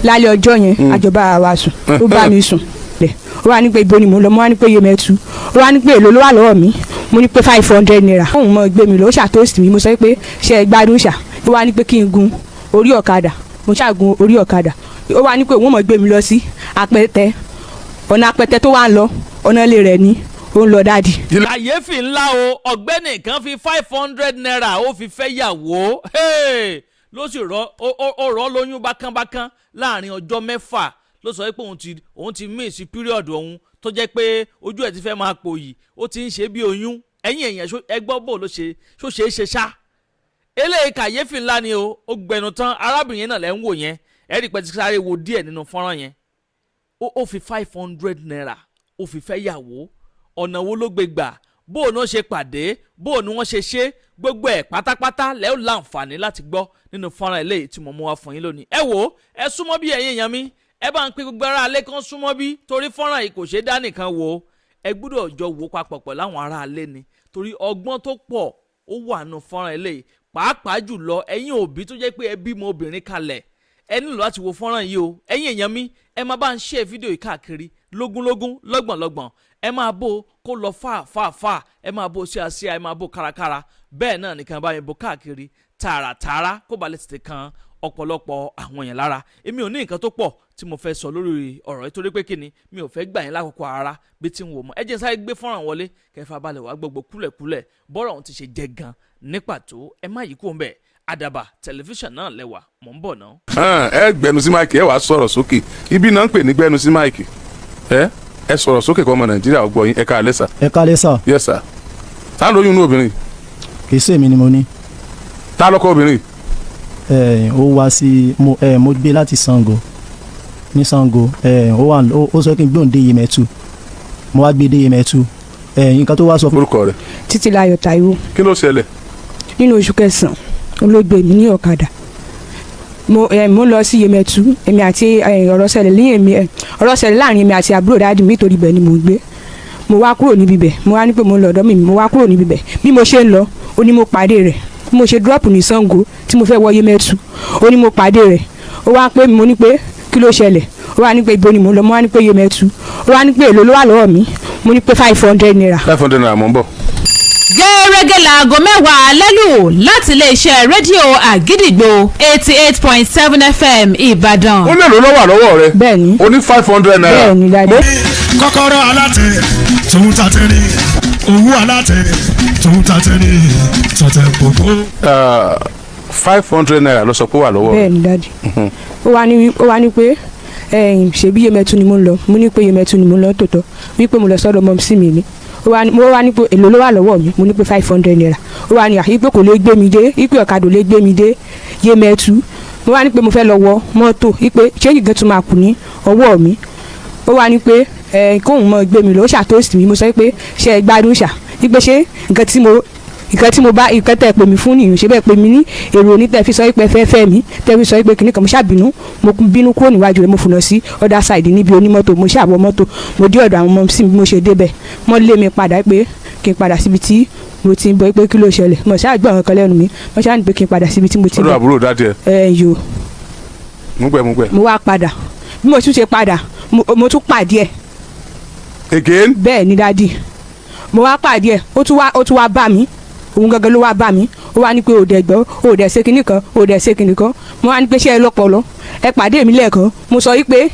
lálẹ́ ọjọ́ yẹn àjọba wa sùn ó bá mi sùn ó wá ní pé ibo ni mo lọ mo wá ní pé Yemẹtu ó wá ní pé èlò ló wà lọ́wọ́ mi mo ní pé 500 naira òun mọ̀ gbé mi lọ ó ṣàtòsí mi mo sọ pé ṣe é gbádùn ṣá ó wá ní pé kí n gun orí ọ̀kadà mo ṣàgun orí ọ̀kadà ó wá ní pé òun mọ̀ gbé mi lọ sí Apẹtẹ ọ̀nà Apẹtẹ tó wà ń lọ ọ̀nà ilé rẹ̀ ni ó ń lọ dáàdì. kàyéfì ńlá o ọ̀gbẹ́ni kan fi 500 naira ó fi fẹ́ yàwó ló sì rọ́ lóyún bákánbákán láàrin ọjọ́ mẹ́fà ló sọ pé òun ti miss period òun tó jẹ́ pé ojú ẹ̀ ti fẹ́ máa pòyì ó ti ń ṣe bí oyún ẹ̀yìn èèyàn ẹgbọ́ bò ló ṣe é ṣe ṣá. eléyìí kàyéfì ńlá ni o ó gbẹnu tán arábìnrin náà lẹ́ ń wò yẹn ẹ̀rí pẹ́ ti sáré wo díẹ̀ nínú fọ́nrán yẹn ó fi 500 naira ó fi fẹ́ yàwó ọ̀nà wo ló gbé gbà bó o náà ṣe pàdé bó o ní wọ́n ṣe gbogbo ẹ̀ pátápátá lẹ́ ó láǹfààní láti gbọ́ nínú fọ́nrán eléyìí tí mo mú wá fún yín lónìí. ẹ wò ẹ súnmọ́ bí ẹ̀yin èèyàn mi ẹ bá ń pín gbogbo ará alẹ́ kan súnmọ́ bí torí fọ́nrán yìí kò ṣeé dá nìkan wò ó ẹ gbúdọ̀ jọ wò papọ̀ pẹ̀lú àwọn ará alẹ́ ni torí ọgbọ́n tó pọ̀ ó wà nínú fọ́nrán eléyìí pàápàá jùlọ ẹ̀yin òbí tó jẹ́ pé ẹ bímọ obìnrin kalẹ̀ ẹ nílò láti wo fọ́nrán yìí o ẹ̀yin èèyàn mi ẹ máa bá ń ṣe fídíò yìí káàkiri lógúnlógún lọ́gbọ̀nlọ́gbọ̀n ẹ máa bó kó lọ fà ẹ máa bó sí àsíá ẹ máa bó kárakára bẹ́ẹ̀ náà nìkan bá yẹn bó káàkiri tààràtààrà kó balẹ̀ tètè kan ọ̀pọ̀lọpọ̀ àwọn èèyàn lára èmi ò ní nǹkan tó pọ̀ tí mo fẹ́ sọ lórí ọ̀rọ̀ yìí torí pé kíni mi ò fẹ́ gbà yín lákòókò ara bí tí ń wò mọ́ ẹ jẹ́ sáré gbé fọ́nrán wọlé kẹfà balẹ̀ wá gbogbo kúlẹ̀kúlẹ̀ bọ́rọ̀ ọ̀hún ti ṣe jẹ́ gan ní pàtó ẹ má yí kó ń bẹ̀ Àdàbà tẹlifíṣàn náà lẹ́wà mò ń bọ̀ náà. ẹ gbẹnu sí máìkì ẹ wàá sọ̀rọ̀ sókè ibi náà ń pè ní gbẹnu sí máìkì ẹ sọ̀rọ̀ sókè kọ́ ọmọ Nàìjíríà ọgbọ́ yín ẹ káalẹ́ sà. ẹ káalẹ́ sà. yes sà. ta ló yún inú obìnrin. kì í ṣe èmi ni mo ní. ta lọ́kọ obìnrin. ó wá sí mo gbé láti Ṣàngó ní Ṣàngó ó sọ kí n gbóhùn dé Yemẹtu mo wá gbé dé Yemẹtu nǹkan tó wá sọ fún. orúkọ rẹ̀. Títílayọ̀ Táíwò. kí ló ṣẹlẹ̀. nínú oṣù kẹsàn-án olóògbé mi ní ọ̀kadà mo lọ sí Yemẹtu èmi àti ọ̀rọ̀ ṣẹlẹ̀ láàrin èmi àti àbúrò dáàdì mi nítorí ibẹ̀ ni mo gbé mo wá kúrò níbi bẹ̀ mo wá ní pé mo lọ ọ̀dọ̀ mi mo wá kúrò níbi bẹ̀ bí mo ṣe ń lọ ó ní mo pàdé rẹ̀ bí mo ṣe drop ní Ṣàngó tí mo fẹ́ wọ Yemẹtu ó ní mo pàdé rẹ̀ ó wá pé mo ní pé kí ló ṣẹlẹ̀ ó wá ní pé ibo ni mo lọ mo wá ní pé Yemẹtu ó wá ní pé èlò ló wà lọ́wọ́ mi mo ní pé 500 naira. 500 naira mò ń bọ̀. gẹ́gẹ́ láago mẹ́wàá lẹ́lù láti iléeṣẹ́ rédíò Àgídìgbò 88.7 FM Ìbàdàn. ó lè lò lọ́wọ́ àlọ́wọ́ rẹ. bẹ́ẹ̀ni o ní 500 naira. bẹ́ẹ̀ni dájú. kọ́kọ́rọ́ alátẹ tòun tàtẹ́rì owó alátẹ tòun tàtẹ́rì tọ̀tẹ̀ gbogbo. 500 naira ló sọ pé wà lọ́wọ́ rẹ. bẹ́ẹ̀ni dájú. ó wá ní pé ṣebí Yemẹtu ni mo ń lọ mo ní pé Yemẹtu ni mo ń lọ tòótọ́ wípé mo lọ sọ́dọ̀ mọ́ sí mi ni mo wá ní pé èlò ló wà lọ́wọ́ mi mo ní pé 500 naira ó wá ní àyípé kò lè gbé mi dé ipe ọ̀kadà lè gbé mi dé Yemẹtu mo wá ní pé mo fẹ́ lọ wọ mọ́tò ipe ṣéèjì gan tún máa kù ní ọwọ́ mi ó wá ní pé kóun mọ gbé mi lọ ó ṣàtòsí mi mo sọ pé ṣe é gbádùn ṣá ipe ṣé nǹkan tí mo bá nǹkan tẹ́ pè mí fún nìyẹn ṣe bẹ́ẹ̀ pè mí ní èrò ní tẹ́ fi sọ pé fẹ́fẹ́ mi tẹ́ fi sọ pé kìnnìkan mo ṣàbínú mo bínú kúrò níwájú rẹ̀ mo fún lọ sí other side níbi onímọ́tò mo ṣàbọ̀ mọ́tò mo dé ọ̀dọ̀ àwọn ọmọ sí mi mo ṣe débẹ̀ mo lé mi padà pé kí n padà síbi tí mo ti ń bọ̀ pé kí ló ṣẹlẹ̀ mo ṣáà gbọ́ àwọn kan lẹ́nu mi mo ṣáà ní pé kí n padà síbi tí mo ti ń bọ̀. ọ̀dọ̀ àbúrò dáadé ẹ. yo. mo gbẹ. mo wá padà bí mo tún ṣe padà mo tún pàdé ẹ̀. again. bẹ́ẹ̀ ni dádì mo wá pàdé ẹ̀ ó tún wá bá mi òun gangan ló wá bá mi ó wá ní pé òdẹ gbọ́ òdẹ ṣe kinní kan òdẹ ṣe kinní kan mo wá ní pé ṣé ẹ lọ́pọlọ ẹ pàdé mi lẹ́ẹ̀kan mo sọ wípé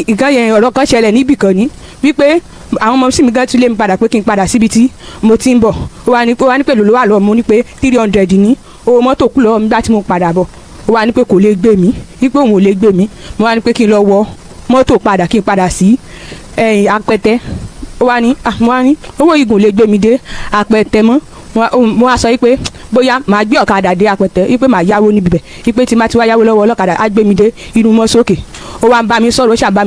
nǹkan yẹn ọ̀rọ̀ kan ṣẹlẹ̀ níbì kan ní wípé àwọn ọmọ sí mi gan tún lé mi padà pé kí n padà síbi tí mo ti ń bọ̀ ó wá ní pé lòló wà lọ́wọ́ mo ní pé 300 ní owó mọ́tò kú lọ́wọ́ mi bá tí mo padà bọ̀ ó wá ní pé kò lè gbé mi wípé òun ò lè gbé mi mo wá ní pé kí n lọ wọ mọ́tò padà kí n padà sí Apẹtẹ ó wá ní mo wá ní owó igun lè gbé mi dé Apẹtẹ mọ́ mo wá sọ wípé bóyá màá gbé ọ̀kadà dé Apẹtẹ wípé màá yáwó níbi bẹ̀ wípé tí má ti wá yáwó lọ́wọ́ ọlọ́kadà á gbé mi dé inú mọ́ sókè ó wá ń bá mi sọ̀rọ̀ ó ṣàbá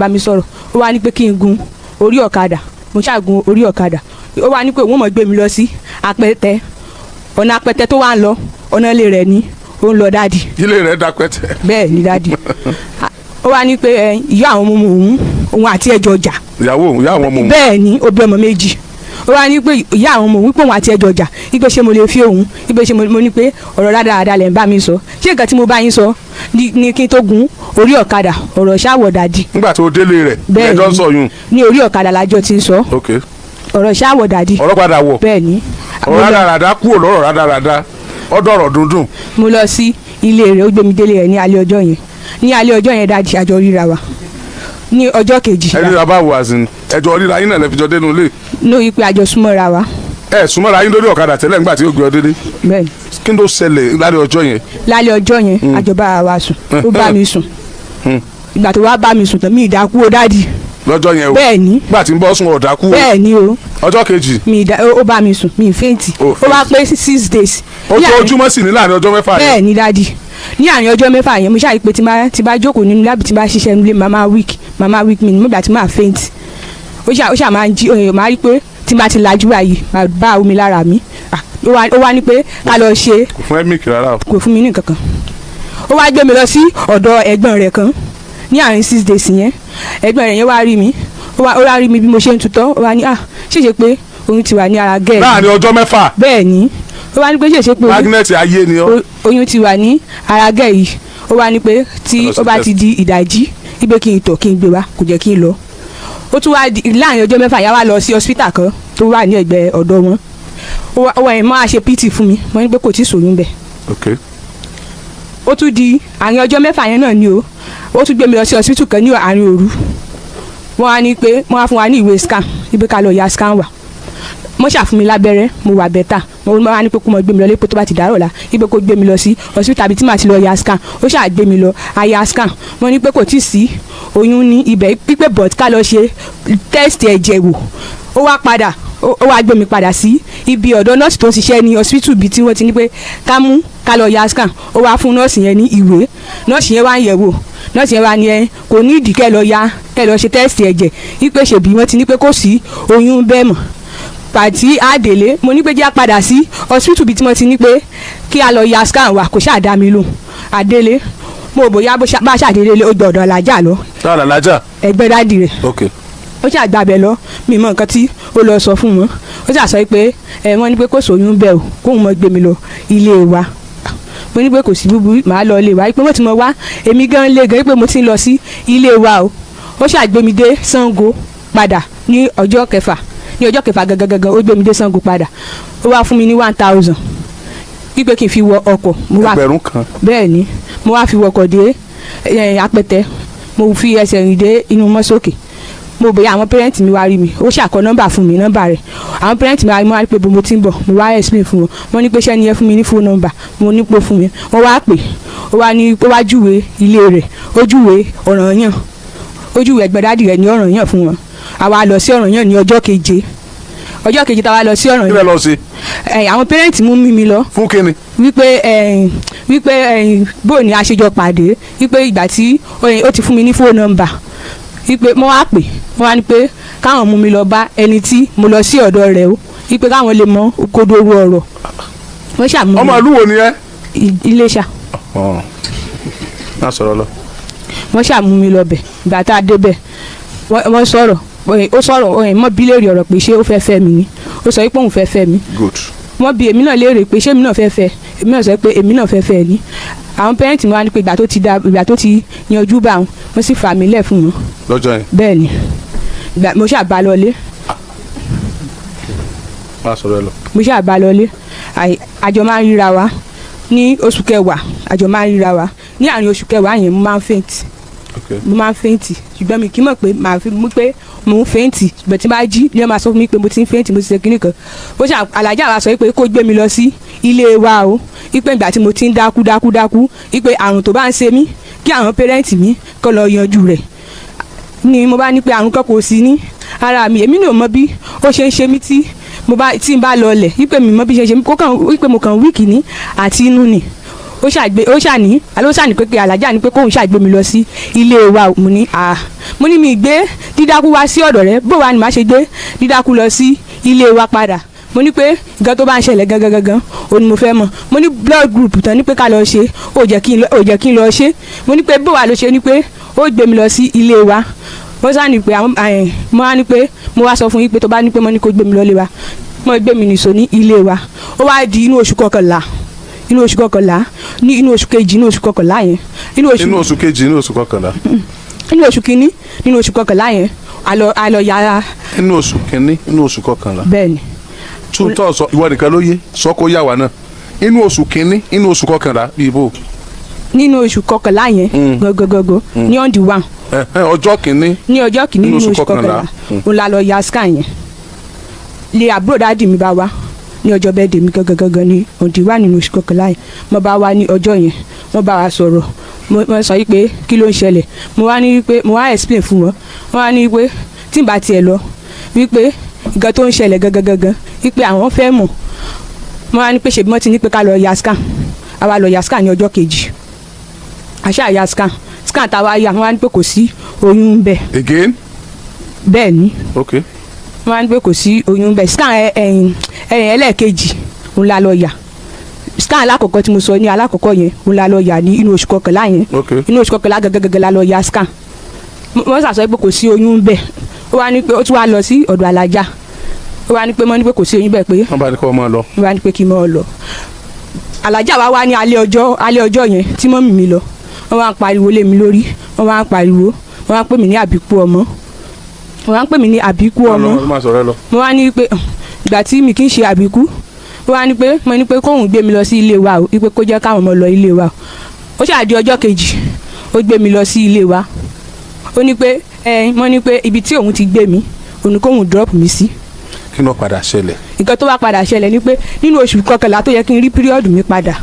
mi sọ̀rọ̀ ó wá ní pé kí n gun orí ọ̀kadà mo ṣàgun orí ọ̀kadà ó wá ní pé òun mọ̀ gbé mi lọ sí Apẹtẹ ọ̀nà Apẹtẹ tó wà ń lọ ọ̀nà ilé rẹ̀ ni ó ń lọ dáàdì. ilé rẹ̀ dàpẹ́tẹ̀. bẹ́ẹ̀ ni dáàdì ó wá ní pé ìyá àwọn ọmọ òun àti ẹjọ ọjà. ìyàwó àwọn ọmọ òun. bẹ́ẹ̀ ni ó bí ọmọ méjì ó wá ní pé ìyá àwọn ọmọ òun pé òun àti ẹjọ́ ọjà wípé ṣé mo lè fi òun wípé ṣé mo ní pé ọ̀rọ̀ dáadáa lẹ̀ ń bá mi sọ ṣé nǹkan tí mo bá yín sọ ní kí n tó gun orí ọ̀kadà ọ̀rọ̀ ṣáwọ̀dà di. nígbà tó délé rẹ̀ ẹjọ́ ń sọ yún. ní orí ọ̀kadà lájọ ti ń sọ. ok. ọ̀rọ̀ ṣáwọ̀dà di. ọ̀rọ̀ padà wọ̀. bẹ́ẹ̀ ni. ọ̀rọ̀ rádaràda kúrò lọ́rọ̀ rádaràda ọ̀dọ̀rọ̀ dundun. mo lọ sí ilé rẹ̀ ó gbé mi délé rẹ̀ ní alẹ́ ọjọ́ yẹn dájú àjọ ríra wa ní ọjọ́ kejì. ẹni bàbá wo àzìn ẹjọ́ ríra yín náà lè fi jọ dénú ilé. ní ìpè àjọ súnmọ́ra wa. Súnmọ́ra yín lórí ọ̀kadà tẹ́lẹ̀ nígbà tí ó gbé ọ délé. bẹ́ẹ̀ni. kí ló ṣẹlẹ̀ lálẹ́ ọjọ́ yẹn. lálẹ́ ọjọ́ yẹn àjọ bá wa sùn ó bá mi sùn ìgbà tó wá bá mi sùn tán mi ìdákú ó dáàdì. lọ́jọ́ yẹn o bẹ́ẹ̀ni. nígbà tí ń bọ́ sùn ọ̀dákú o. bẹ́ẹ̀ni o. ọjọ́ kejì. ó bá mi sùn mi fẹ́ǹtì ó wá pé 6 days. ojoojúmọ́ sì ní láàrin ọjọ́ mẹ́fà yẹn. bẹ́ẹ̀ni dáàdì ní àárín ọjọ́ mẹ́fà yẹn mo ṣáà rí pé tí bá jókòó nínú lábì tí bá ṣiṣẹ́ nílé mama week mi nígbà tí máa faint ó ṣáà máa ń jí máa rí pé tí bá ti lajú àyè máa bá omi lára mi ó wá ní pé ká lọ ṣe. kò fún ẹ́mí kì rárá o. kò fún mi ní nǹkan kan ó wá gbé mi lọ sí ọ̀dọ̀ ẹ̀gbọ́n rẹ̀ kan ní àárín 6 days yẹn ẹ̀gbọ́n rẹ̀ yẹn wá rí mi ó wá rí mi bí mo ṣe ń tutọ́ ó wá ní ṣèṣe pé oyún ti wà ní ara gẹ́ẹ̀. láàrin ọjọ́ mẹ́fà. bẹ́ẹ̀ ni ó wá ní pé ṣèṣe pé magnet ayé ni ọ. oyún ti wà ní ara gẹ́ẹ̀ yìí ó wá ní pé tí ó bá ti di ìdajì ibẹ̀ kí n tọ̀ kí n gbé wá kò jẹ́ kí n lọ. ó tún wá di láàrin ọjọ́ mẹ́fà yá wá lọ sí hospital kan tó wà ní ẹ̀gbẹ́ ọ̀dọ̀ wọn ó wá ẹ̀ máa ṣe pt fún mi wọ́n ní pé kò tí ì sòyún bẹ̀. ó tún di àárín ọjọ́ mẹ́fà yẹn náà ni ó tún gbé mi lọ sí hospital kan ní àárín òru wọ́n á ní pé wọ́n á fún wa ní ìwé scan ibi ká lọ ya scan wà mo ṣàfún mi lábẹ́rẹ́ mo wà bẹ́tà mo máa ní pé kó mọ gbé mi lọ lẹ́pẹ́ tó bá ti dàrọ̀ la ibi kó gbé mi lọ sí hospital àbí tí màá ti lọ ya scan ó ṣáà gbé mi lọ aya scan wọ́n ní pé kò tí ì sí oyún ní ibẹ̀ pípẹ́ bọ̀t ká lọ ṣe test ẹ̀jẹ̀ wò ó wá padà ó wá gbé mi padà sí ibi ọ̀dọ̀ nọ́ọ̀sì tó ń ṣiṣẹ́ ní hospital bíi tí wọ́n ti ní pé ká lọ ya scan ó wá fún nọ́ọ̀sì yẹn ní ìwé nọ́ọ̀sì yẹn wá ń yẹ̀ wò nọ́ọ̀sì yẹn wá ní kò ní ìdí kẹ́ lọ ṣe test ẹ̀jẹ̀ wípé ṣèbí wọ́n ti ní pé kò sí oyún bẹ́ẹ̀ mọ́ pàtí àdèlé mo ní pé jẹ́ àpadà sí hospital bíi tí wọ́n ti ní pé kí a lọ ya scan wà kò ṣáà dá mi lóhùn àdèlé mo bóyá bá ṣàdélé ó gbọ́dọ̀ làjà lọ. sáà làjà. ẹgbẹ́ dáàdì rẹ̀. ok. ó ṣàgbàbẹ̀ lọ mi mọ nǹkan tí ó lọ sọ fún wọn ó ṣàṣọ pé wọ́n ní pé kò sóyún bẹ́ẹ̀ o kóun mọ gbé mi lọ ilé wa mo ní pé kò sí búburú màá lọ ilé wa pé mo ti mọ wá èmi gan lé gan pé mo ti ń lọ sí ilé wa o ó ṣàgbé mi dé Ṣàngó padà ní ọjọ́ kẹfà gangan ó gbé mi dé Ṣàngó padà ó wá fún mi ní 1000 wípé kí n fi wọ ọkọ̀. ẹgbẹ̀rún kan. bẹ́ẹ̀ ni mo wá fi wọkọ̀ dé Apẹtẹ mo fi ẹsẹ̀ rìn dé inú mọ́sókè mo bẹ̀rẹ̀ àwọn pẹ́rẹ́ǹtì mi wá rí mi ó ṣàkọ nọ́mbà fún mi nọ́mbà rẹ̀ àwọn pẹ́rẹ́ǹtì mi wá rí mi wá rí pé bó mo ti ń bọ̀ mo wá explain fún wọn wọ́n ní pé ṣẹ́ni yẹn fún mi ní fóònù nọ́mbà mo ní pò fún mi wọ́n wá pè ó wá ní pé wá júwe ilé rẹ̀ ó júwe Ọ̀rànyàn ó júwe ẹgbẹ́ dádì rẹ̀ ní Ọ̀rànyàn fún wọn àwa lọ sí Ọ̀rànyàn ní ọjọ́ keje táwa lọ sí Ọ̀rànyàn. kí lẹ lọ sí. àwọn pẹ́rẹ́ǹtì mú mi lọ. fún kíni. wípé bóò ni a ṣe jọ pàdé wípé ìgbà tí ó ti fún mi ní fóònù nọ́mbà wípé mo wá pè wọ́n wá ní pé káwọn mú mi lọ bá ẹni tí mo lọ sí ọ̀dọ̀ rẹ̀ o wípé káwọn lè mọ òkodoro ọ̀rọ̀ wọ́n ṣàmú mi. ọmọ ìlú wo ni ẹ. Iléṣà. náà sọ̀rọ̀ lọ. wọ́n ṣàmú mi lọ bẹ̀ ìgbà tá a dé bẹ̀ wọ́n sọ̀rọ̀ ó sọ̀rọ̀ mọ́ bí léèrè ọ̀rọ̀ pé ṣé ó fẹ́ fẹ́ mi ni ó sọ pé òun fẹ́ fẹ́ mi. good. wọ́n bi èmi náà léèrè pé ṣé èmi náà fẹ́ fẹ́ èmi náà sọ pé èmi náà fẹ́ fẹ́ ni àwọn pẹ́rẹ́ǹtì mi wá ní pé ìgbà tó ti yanjú bá wọn wọ́n sì fà mí lẹ̀ fún wọn. lọ́jọ́ yẹn. bẹ́ẹ̀ ni mo ṣàbá lọlé. má sọ̀rọ̀ ẹ lọ. mo ṣàbá lọlé àjọ máa ń ríra wa ní oṣù kẹwàá àjọ máa ń ríra wa ní àárín oṣù kẹwàá yẹn mo máa ń fẹ́ǹtì mo máa ń fẹ́ǹtì ṣùgbọ́n mi kì í mọ̀ pé màá fi mú pé mo ń fẹ́ǹtì ṣùgbọ́n tí n bá jí ni wọ́n máa sọ fún mi pé mo ti ń fẹ́ǹtì mo ti ṣe kíní kan ó ṣe alájà wa sọ pé kó gbé mi lọ sí ilé wa o wípé ìgbà tí mo ti ń dákú wípé àrùn tó bá ń ṣe mí kí àwọn pẹ́rẹ́ǹtì mi kó lọ yanjú rẹ̀ ni mo bá ní pé àrùn kan kò sí ní ara mi èmi náà mọ bí ó ṣe ń ṣe mí tí n bá lọ lẹ̀ wípé mi mọ bí ṣe ń ṣe mí wípé mo kàn wíìkì ní àti inú ni ó ṣàní pé alájà ni pé kóun ṣàgbé mi lọ sí ilé wa mo ní mi gbé dídákú wá sí ọ̀dọ̀ rẹ̀ bó wa ni màá ṣe gbé dídákú lọ sí ilé wa padà mo ní pé nǹkan tó bá ń ṣẹlẹ̀ gangan ó ní mo fẹ́ mọ̀ mo ní blood group tán ní pé ká lọ ṣe ó jẹ́ kí n lọ ṣe mo ní pé bó wa ló ṣe ní pé ó gbé mi lọ sí ilé wa wọ́n sá ní pé mo á ní pé mo wá sọ fún yín pé tó bá ní pé mo ní kó gbé mi lọ́lé wa mo gbé mi nìṣó ní ilé wa ó wá di inú oṣù kọkànlá ní inú oṣù kejì inú oṣù kọkànlá yẹn inú oṣù kejì inú oṣù kọkànlá inú oṣù kínní nínú oṣù kọkànlá yẹn àlọ yàrá. inú oṣù kínní inú oṣù kọkànlá. bẹ́ẹ̀ni. túntọ̀ sọ ìwọ nìkan ló yé sọ kó yà wá náà inú oṣù kínní inú oṣù kọkànlá bíi bò. nínú oṣù kọkànlá yẹn gọgọgọgọ ní on the one. ọjọ́ kínní. ní ọjọ́ kínní nínú oṣù kọkànlá òun la lọ ya scan yẹn lè àbúrò dáàdì mi bá wá ní ọjọ́ bẹ́ẹ̀ dèmi gangan ní on the one nínú oṣù kọkànlá yẹn mo bá wá ní ọjọ́ yẹn wọ́n bá wa sọ̀rọ̀ mo sọ yìí pé kí ló ń ṣẹlẹ̀ mo wá explain fún wọn wọ́n wá ní pé tí n bá tiẹ̀ lọ wípé nǹkan tó ń ṣẹlẹ̀ gangan wípé àwọn fẹ́ mọ̀ mo wá ní pé ṣèbí wọ́n ti ní pé ká lọ ya scan àwa lọ ya scan ní ọjọ́ kejì àṣà ya scan táwa ya wọ́n wá ní pé kò sí oyún ń bẹ. again. bẹ́ẹ̀ ni. okay. wọ́n wá ní pé kò sí oyún ń bẹ scan ẹ̀yìn ẹlẹ́ẹ̀kejì òun la lọ ya scan alákọ̀ọ́kọ́ tí mo sọ ní alákọ̀ọ́kọ́ yẹn òun la lọ yà ní inú oṣù kọkànlá yẹn inú oṣù kọkànlá gẹ́gẹ́ la lọ yà scan wọ́n sàṣọ pé kò sí oyún bẹ́ẹ̀ ó wá ní pé ó tún wá lọ sí ọ̀dọ̀ alájà ó wá ní pé mọ́ ní pé kò sí oyún bẹ́ẹ̀ pé wọ́n bá ní kọ́ ọmọ lọ wọ́n bá ní pé kí n mọ́ ọ lọ alájà wa wá ní alẹ́ ọjọ́ yẹn tí mọ́mì mi lọ wọ́n wá ń pariwo lé mi lórí wọ́n wá ń pariwo wọ́n wá ń pè mí ní àbíkú ọmọ mo wá ní pé ìgbà tí mi kì í ṣe àbíkú ó wá ní pé mo ní pé kóun gbé mi lọ sí ilé wa o wípé kó jẹ́ káwọn ọmọ lọ ilé wa o ó ṣàdí ọjọ́ kejì ó gbé mi lọ sí ilé wa ó ní pé mo ní pé ibi tí òun ti gbé mi òun ni kóun drop mi sí. kí ló padà ṣẹlẹ̀. nǹkan tó wá padà ṣẹlẹ̀ ni pé nínú oṣù kọkànlá tó yẹ kí n rí píríọ̀dù mi padà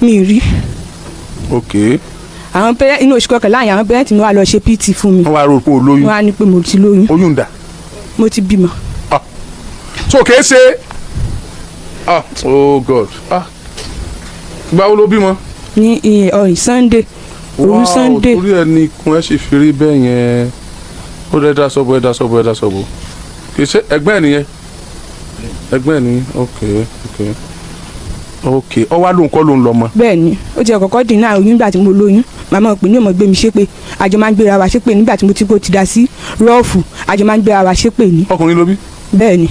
mi rí. ok. àwọn pẹ́rẹ́ inú oṣù kọkànlá yẹn àwọn pẹ́rẹ́ǹtì mi wá lọ ṣe pt fún mi. wọ́n wá rò pé o lóyún. wọ́n á ní pé mo ti lóyún. oyún dà. mo ti bímọ. so kèé ṣe oh god ìgbà wo ló bímọ. ní ọ̀rìn sunday òru sunday. torí ẹni kun ẹ sì fi rí bẹ́ẹ̀ yẹn ó dẹ́ dá sọ́bọ̀ kì í ṣe ẹgbẹ́ ẹ̀ nìyẹn ẹgbẹ́ ẹ̀ nìyẹn ok ọ wá lóun kọ́ ló ń lọ mọ́. bẹ́ẹ̀ni ó ti ọkọ̀ọ̀kọ́ dín náà oyún nígbà tí mo lóyún màmá òpin ní ọmọ gbé mi ṣépè àjọ máa ń gbéra wa ṣépè nígbà tí mo ti kó ti dá sí rọ́ọ̀fù àjọ máa ń gbéra wa ṣépè ní. ọkùnrin ló bí. bẹ́ẹ̀ni.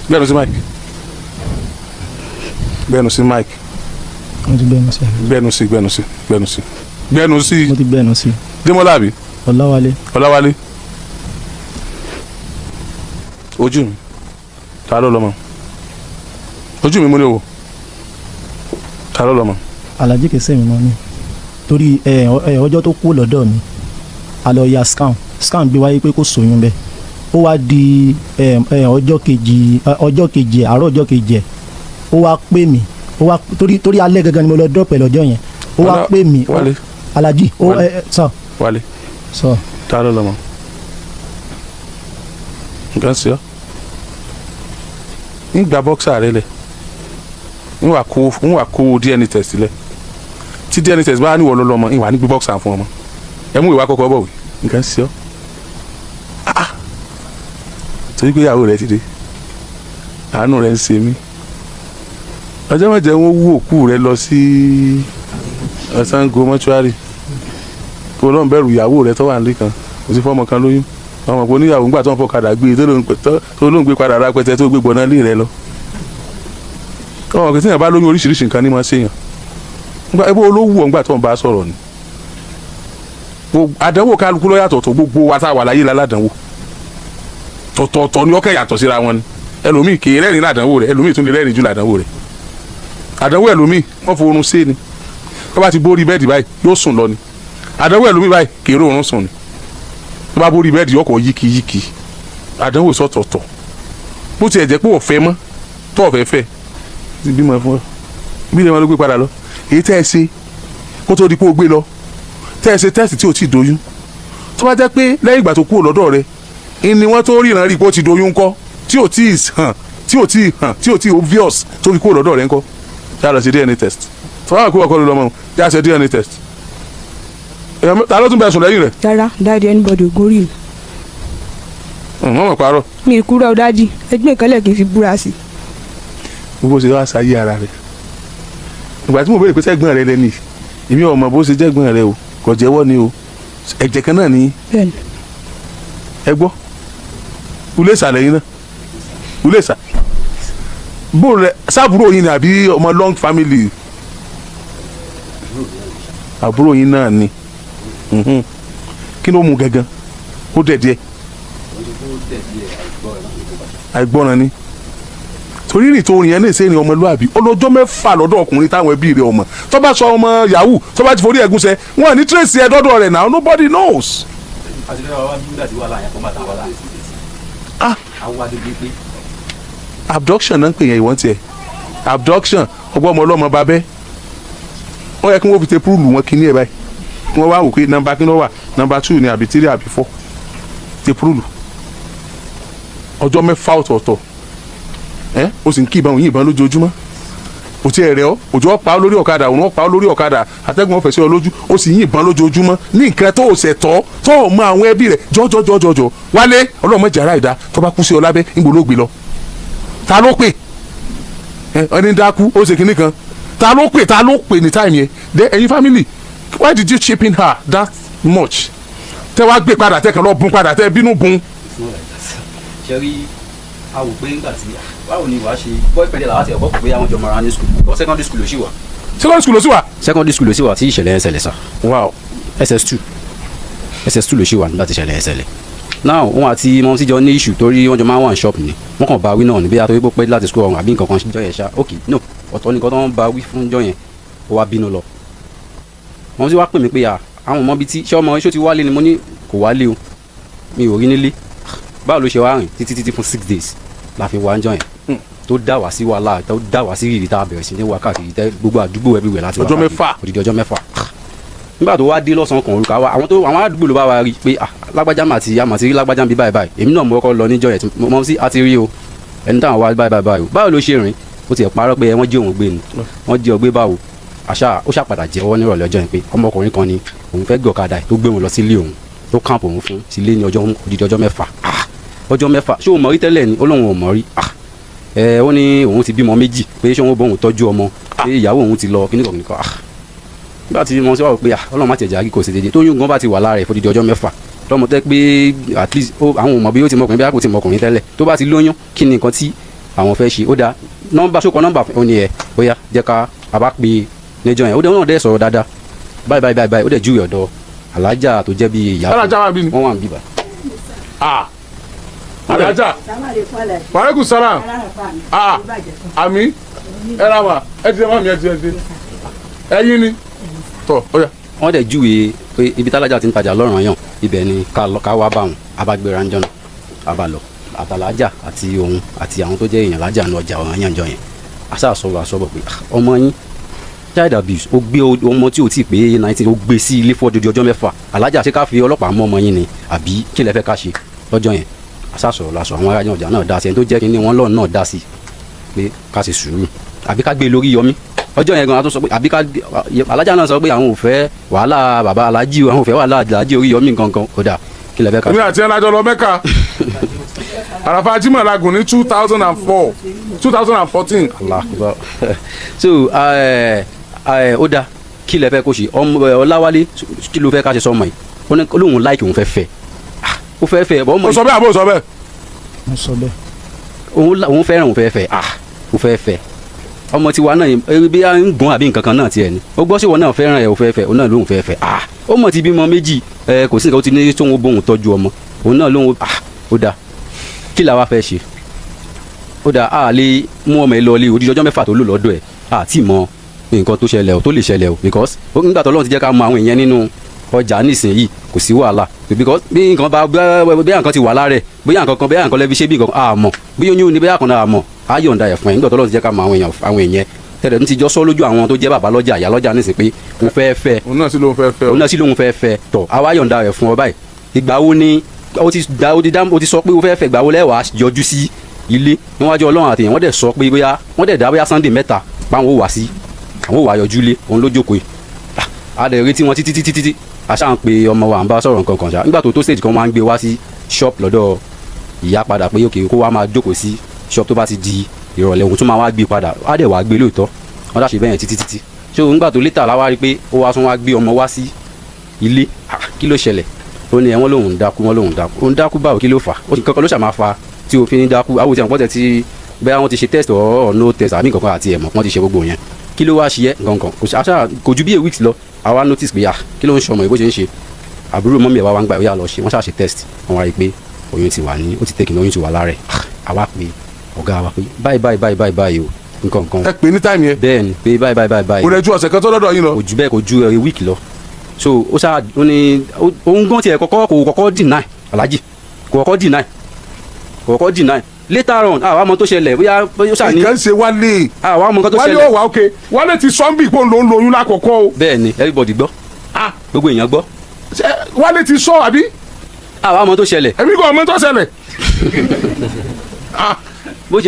gbẹ́nu sí mike gbẹ́nu sí mike. mo ti gbẹ́nu sí. gbẹ́nu sí. mo ti gbẹ́nu sí. Démọ́lá àbí. Ọláwálé. ojú mi ta ló lọ́mọ ojú mi mo ní o ta ló lọ́mọ. Alhaji kẹsẹ̀ mi mọ́ ni torí ọjọ́ tó kú lọ́dọ̀ mi a lọ ya scan gbé wáyé pé kò sóyún bẹ́ẹ̀ ó wá di ọjọ́ kejì àárọ̀ ọjọ́ kejì ẹ̀ ó wá pè mí ó wá torí alẹ́ gangan ni mo lọ drop ẹ̀ lọ́jọ́ yẹn ó wá pè mí Alhaji sọ. Wálé sọ. ta ló lọ́mọ nǹkan sí ọ ń gba bọ́ksà rẹ lẹ̀ ń wà kó DNA test lẹ̀ tí DNA test bá níwọ̀ lọ́lọ́mọ ń wà ní gbé bọ́ksà fún ọmọ ẹ mú ìwà kọ́kọ́ bọ̀ wí nǹkan sí ọ torí pé ìyàwó rẹ ti dé àánú rẹ ń ṣe mí ọjọ́ mọ̀jẹ̀ wọn wú òkú rẹ lọ sí Ṣàngó mọ́ṣúárì kó lọ́n bẹ̀rù ìyàwó rẹ tó wà nílé kan kò sí fọ́mọ kan lóyún ọmọ pé oníyàwó ńgbà tó ń fọkadà gbé tó ló ń gbé padà rápẹtẹ tó gbé gbọ̀nà lé rẹ lọ ọmọ kìí tíyàn bá lóyún oríṣiríṣi nǹkan ní máa ṣèyàn ẹbí olówó ọ̀ngbà tó ń bá sọ̀rọ̀ ni àdánwò kálukú ló yàtọ̀ tó gbogbo wa tá a wà láyé láládánwò tọ̀tọ̀ọ̀tọ̀ ni ọkẹ́ yàtọ̀ síra wọn ni ẹlòmíì kì í rẹ́rìn ládánwò rẹ ẹlòmíì tún lè rẹ́rìn ju ládánwò rẹ àdánwò ẹlòmíì wọ́n forun sí ni tó bá ti bórí bẹ́ẹ̀dì báyìí yóò sùn lọ ni àdánwò ẹlòmíì báyìí kì í rọrùn sùn ni tó bá bórí bẹ́ẹ̀dì yọkọ̀ yíkiyíki àdánwò sọ̀tọ̀ọ̀tọ̀ bó tiẹ̀ jẹ́ pé ọ̀fẹ́ mọ́ tó ọ̀fẹ́ fẹ́ ti bímọ fún ọ bí lè wọn ló gbé padà lọ èyí tẹ́ ẹ ṣe kó tó di pé ó gbé lọ tẹ́ ẹ ṣe tẹ́sì tí ò tí ì doyún tó bá jẹ́ pé lẹ́yìn ìgbà tó kúrò lọ́dọ̀ rẹ ni wọ́n tó ríran rí pé ó ti doyún ńkọ́ tí ò tí ì hàn tí ò tí ì obvious tó fi kúrò lọ́dọ̀ rẹ ńkọ́ yà lọ sí DNA test fọwọ́n àkókò ọkọ ló lọ́mọ yà ṣe DNA test ta ló tún bẹ sùn lẹ́yìn rẹ̀. rárá dáàdi anybody ò gorí mi. wọ́n mọ̀ parọ́. mi ì kúrò dáàdi ẹgbẹ́ ìkálẹ̀ kì í fi búra sí. bó ṣe wá sáyé ara rẹ̀ ìgbà tí mo béèrè pé sẹ́gbọ́n rẹ lẹ́ni èmi ò mọ̀ bó ṣe jẹ́gbọ́n rẹ o kò jẹ́wọ́ ni o ẹ̀jẹ̀ kan náà ni bẹ́ẹ̀ni ẹ gbọ́ ulé ìsàlẹ̀ yín náà ulé ìsà bó rẹ sábúrò yín ni àbí ọmọ long family àbúrò yín náà ni kí ló mú gangan ó dẹ̀ díẹ̀ àìgbọ́ràn ni torí rìn tó rìn yẹn lè ṣe ìrìn ọmọlúwàbí ọlọ́jọ́ mẹ́fà lọ́dọ̀ ọkùnrin táwọn ẹbí rẹ̀ ọmọ tó bá sọ ọmọ yahoo tó bá ti forí ẹ̀gún sẹ wọn ní tracy ẹ dọ́dọ̀ rẹ̀ now nobody knows. Abduction náà ń pè yẹn ìwọ́n tiẹ̀ abduction ọgbọ́n ọmọ ọlọ́mọ babẹ́ wọ́n yẹ kí wọ́n fi tẹ púrúlù wọn kíní ẹ̀ báyìí wọ́n wá wò pé nọ́mbà kí ló wà nọ́mbà 2 ni àbí 3 àbí 4 tẹ púrúlù ọjọ́ mẹ́fà ọ̀tọ̀ọ̀tọ̀ ó sì ń kí ìbọn yìnbọn lójoojúmọ́ kò tí ẹ rẹ ọ òjò ọ̀pá lórí ọ̀kadà òun ọ̀pá lórí ọ̀kadà àtẹ́gùn ọ̀fẹ́ sí ọ lójú ó sì yìnbọn lójoojúmọ́ ní nǹkan tó ṣẹ̀ tọ́ tó o mọ àwọn ẹbí rẹ̀ jọjọjọjọjọ wálé ọlọ́mọ jàrá ìdá tó bá kú sí ọ lábẹ́ ńgbò ló gbé lọ ta ló pè ẹni dákú ó ṣe kinní kan ta ló pè ní táìmù yẹn dé ẹ̀yin family why did you chip in her that much tẹ wá gbé padà tẹ kàn lọ bùn padà tẹ bínú bùn. ṣe rí a wò pé nígbà tí báwo ni wàá ṣe boyfriend làwọn àti ọ̀bọ̀ kò pé àwọn jọ mara ní school or secondary school ló ṣì wà. secondary school ló ṣì wà. secondary school ló ṣì wà tí ìṣẹ̀lẹ̀ ẹ̀ ṣẹlẹ̀ sà. wow ss2 ló ṣì wà nígbà tí ìṣẹ̀lẹ̀ ẹ̀ ṣẹlẹ̀. now wọn àti mọ sí jọ ní issue torí wọn jọ máa ń wà ní shop ni wọn kàn bá wí náà níbi àtọ́wé pé láti school ọ̀hún àbí nǹkan kan jọ yẹn ṣá ok no ọ̀tọ̀ nìkan tó ń bá wí fún jọ yẹn ó wá bínú lọ. wọn sì wá pè mí pé àwọn ọmọ bíi tí ṣé ọmọ iṣó ti wálé ni mo ní kò wálé o mi ò rí nílé báwo ló ṣe wá rìn títí fún 6 days la fi wá ń jọ yẹn tó dá wá sí wàhálà tó dá wá sí rírì tá a bẹ̀rẹ̀ sí ní wákàtí tẹ gbogbo àdúgbò everywhere láti ọjọ́ mẹ́fà odidi ọjọ́ mẹ́fà nígbà tó wá dé lọ́sàn-án kan orúkọ àwọn àdúgbò ló bá wa rí pé lágbájá àmàtí rí lágbájá bí báyìí èmi náà mo kọ́kọ́ lọ níjọ́ yẹn mo sí àti rí o ẹni táwọn wá báyìí o báwo ló ṣe rìn ó ti ẹ̀ parọ́ pé wọ́n jí òun gbé ni wọ́n jí ọgbé báwo àṣà ó ṣàpàdà jẹ́wọ́ nírọ̀lẹ́ ọjọ́ yẹn pé ọmọkùnrin kan ni òun fẹ́ gọ̀kadà tó gbé òun lọ sílé òun tó kàǹpù òun fún sílé ní odidi ọjọ́ mẹ́fà ṣé òun mọ̀ rí tẹ́lẹ̀ ni ó lóun ò mọ̀ rí ó ní òun ti bímọ méjì pé ṣé òun bọ́ òun tọ́jú ọmọ pé ìyàwó òun ti lọ kíníkan nígbà tí mo ṣe wà pé ọlọ́run má tẹ̀jà kí kò sí dédé tó yún gan bá ti wà lára ẹ̀ fódìdí ọjọ́ mẹ́fà lọ́mọ tẹ́ pé at least àwọn ò mọ̀ bí ó ti mọkùnrin bí kò ti mọkùnrin tẹ́lẹ̀ tó bá ti lóyún kí ni nǹkan tí àwọn fẹ́ ṣe ó dáa ṣókọ nọ́mbà ó ní ẹ̀ ó yá jẹ́ ká a bá pe níjọ́ yẹn ó dẹ́ wọn náà dẹ́ sọ̀rọ̀ dáadáa báyìí ó dẹ̀ júwèé ọ̀dọ̀ alájà tó jẹ́ bí ìyá wọn wà ń bíbà. alájà wàlẹ́kùn sálàm àmì ẹ ra wa ẹ ti ẹ má mi ẹ ti ẹyin ni tọ ọyà. wọ́n dẹ̀ júwèé pé ibi tálájà ti ń tajà lọ́rùn yàn ibẹ̀ ni ká wá bá wọn abágbéra ń jọ́nà abalọ àtàlájà àti òun àti àwọn tó jẹ́ èèyàn lájà ní ọjà ọ̀ràn yàn jọ yẹn àṣàbọ̀ pé ọmọ yín child abuse ó gbé ọmọ tí ò tí ì pé 19 ó gbé sí ilé fún ọjọ́ mẹ́fà alájà ṣé ká fi ọlọ́pàá mọ́ ọmọ yín ni àbí kí lẹ fẹ́ ká ṣe lọ́jọ́ yẹn àṣàsọ̀rọ̀ làṣọ àwọn aráàlú ọjà náà dá sí ẹni tó jẹ́ kí ni wọ́n lọ́ọ̀ náà dá sí pé ká ṣe sùúrù àbí ká gbé lórí yọmí ọjọ́ yẹn gan-an tó sọ pé àbí ká alájà náà sọ pé àwọn ò fẹ́ wàhálà bàbá alájí àwọn ò fẹ́ wàhálà alájí orí yọmí gangan kódà kí lẹ fẹ́ ká ṣe. mi àti ẹnìyàjọ lọ Mẹ́kà àràfà jimoh lagun ní 2014. so ó dáa kí lẹ fẹ́ kó ṣe Ọláwálé kí ló fẹ́ ká ṣe sọmọ yìí ó ní olóhùn láìkì òun fẹ́ fẹ́ ó fẹ́ fẹ́ bọ́ ọmọ yìí. ó sọ bẹ́ẹ̀ àbó sọ bẹ́ẹ̀. mo sọ bẹ́ẹ̀. òun fẹ́ràn òun fẹ́ fẹ́ ó fẹ́ fẹ́ ọmọ tiwa náà bí a ń gun àbí nǹkan kan náà tiẹ̀ ni ó gbọ́ sí wọn náà fẹ́ràn ẹ̀ ó fẹ́ fẹ́ òun náà lóhùn fẹ́ fẹ́ ó mọ̀ ti bímọ méjì kò sí nǹkan ó ti ní tóun bóun tọ́jú ọmọ òun náà lóhùn ó dáa kí làwa fẹ́ ṣe ó dáa a lè mú ọmọ ẹ lọ ilé odidi ọjọ́ mẹ́fà tó lò lọ́dọ̀ ẹ̀ àti mọ nǹkan tó ṣẹlẹ̀ o tó lè ṣẹlẹ̀ o because nígbà tó lọ́run ti jẹ́ ká mọ àwọn èèyàn nínú ọjà nísìnyí kò sí wàhálà because bí nǹkan bá bóyá nǹkan ti wà lára ẹ̀ bóyá nǹkan kan bóyá nǹkan lẹ́bi ṣé bí nǹkan àmọ́ bí oyún ni bóyá kan náà àmọ́ á yọ̀ǹda ẹ̀ fún ẹ̀ nígbà tó lọ́run ti jẹ́ ká mọ àwọn èèyàn tẹ̀lé ní ti jọ sọ lójú àwọn tó jẹ́ bàbá lọ́jà ìyá lọ́jà nísìnyí pé òun fẹ́ fẹ́ òun náà sì lóun fẹ́ fẹ́ tọ̀ àwa yọ̀ǹda ẹ̀ fún ọ báyìí ìgbà wo ni ó ti sọ pé ó fẹ́ fẹ́ ìgbà wo lẹ́wàá yọjú sí ilé níwájú Ọlọ́run àtìyàn wọ́n dẹ̀ sọ pé bóyá wọ́n dẹ̀ dá bóyá Sunday mẹ́ta báwọn ò wá sí àwọn ò wá yọjú lé òun ló jókòó yìí a dẹ̀ retí wọn títí àṣà ń pe ọmọ wa à ń bá sọ̀rọ̀ nǹkan kan ṣá nígbà tó stage kan máa ń gbé wá sí shop lọ́dọ̀ ìyá padà pé òkè kó wá máa jókòó sí shop tó bá ti di ìrọ̀lẹ́ òun tó máa wá gbé padà á dẹ̀ wá gbé lóòótọ́ wọ́n dàṣe bẹ́yẹn títí ṣé òun gbà tó létà láwá rí pé ó wá tún wá gbé ọmọ wá sí ilé kí ló ṣẹlẹ̀ ó ní ẹ̀wọ̀n lòun dákú òun dákú báwo kí ló fà ó kankan ló ṣàmà fa tí o fi ní dákú àwọn òtí àwọn pọ́tẹ́ tí bẹ́ẹ̀ wọ́n ti ṣe test or no test àmì kankan àti ẹ̀mọ̀ wọ́n ti ṣe gbogbo yẹn kí ló wá ṣe yẹ gangan kò ju bí a week lọ àwa notice pé kí ló ń ṣọmọ ìbò ṣe ń ṣe àbúrò mọ́mí ẹ̀ wá ń gbà ó yà lọ ṣe wọ́n ṣàṣe test wọ́n wá rí i pé oyún ti wà ní ó ti tẹ́kìn oyún ti wà lára ẹ̀ àwa pé ọ̀gá wa pé báyìí o nǹkan kan. ẹ pè ní táìmù yẹn. bẹ́ẹ̀ ni pé báyìí. kò rẹ̀ ju ọ̀sẹ̀ kan tó lọ́dọ̀ yín lọ. kò ju bẹ́ẹ̀ kò ju a week lọ so ó ṣáà ó ní òun gan tiẹ̀ kò kọ́kọ́ deny Alhaji kò kọ́kọ́ deny later on àwa mọ tó ṣẹlẹ̀ bóyá ó ṣáà ní. nǹkan ṣe Wálé. àwa mọ nǹkan tó ṣẹlẹ̀. Wálé ò wá òkè Wálé ti sọ́ńbì pò ń lo oyún lákọ̀ọ́kọ́ o. bẹ́ẹ̀ ni everybody gbọ́ gbogbo èèyàn gbọ́. Wálé ti sọ àbí. àwa mọ tó ṣẹlẹ̀. èmi kò mọ tó ṣẹlẹ̀. bó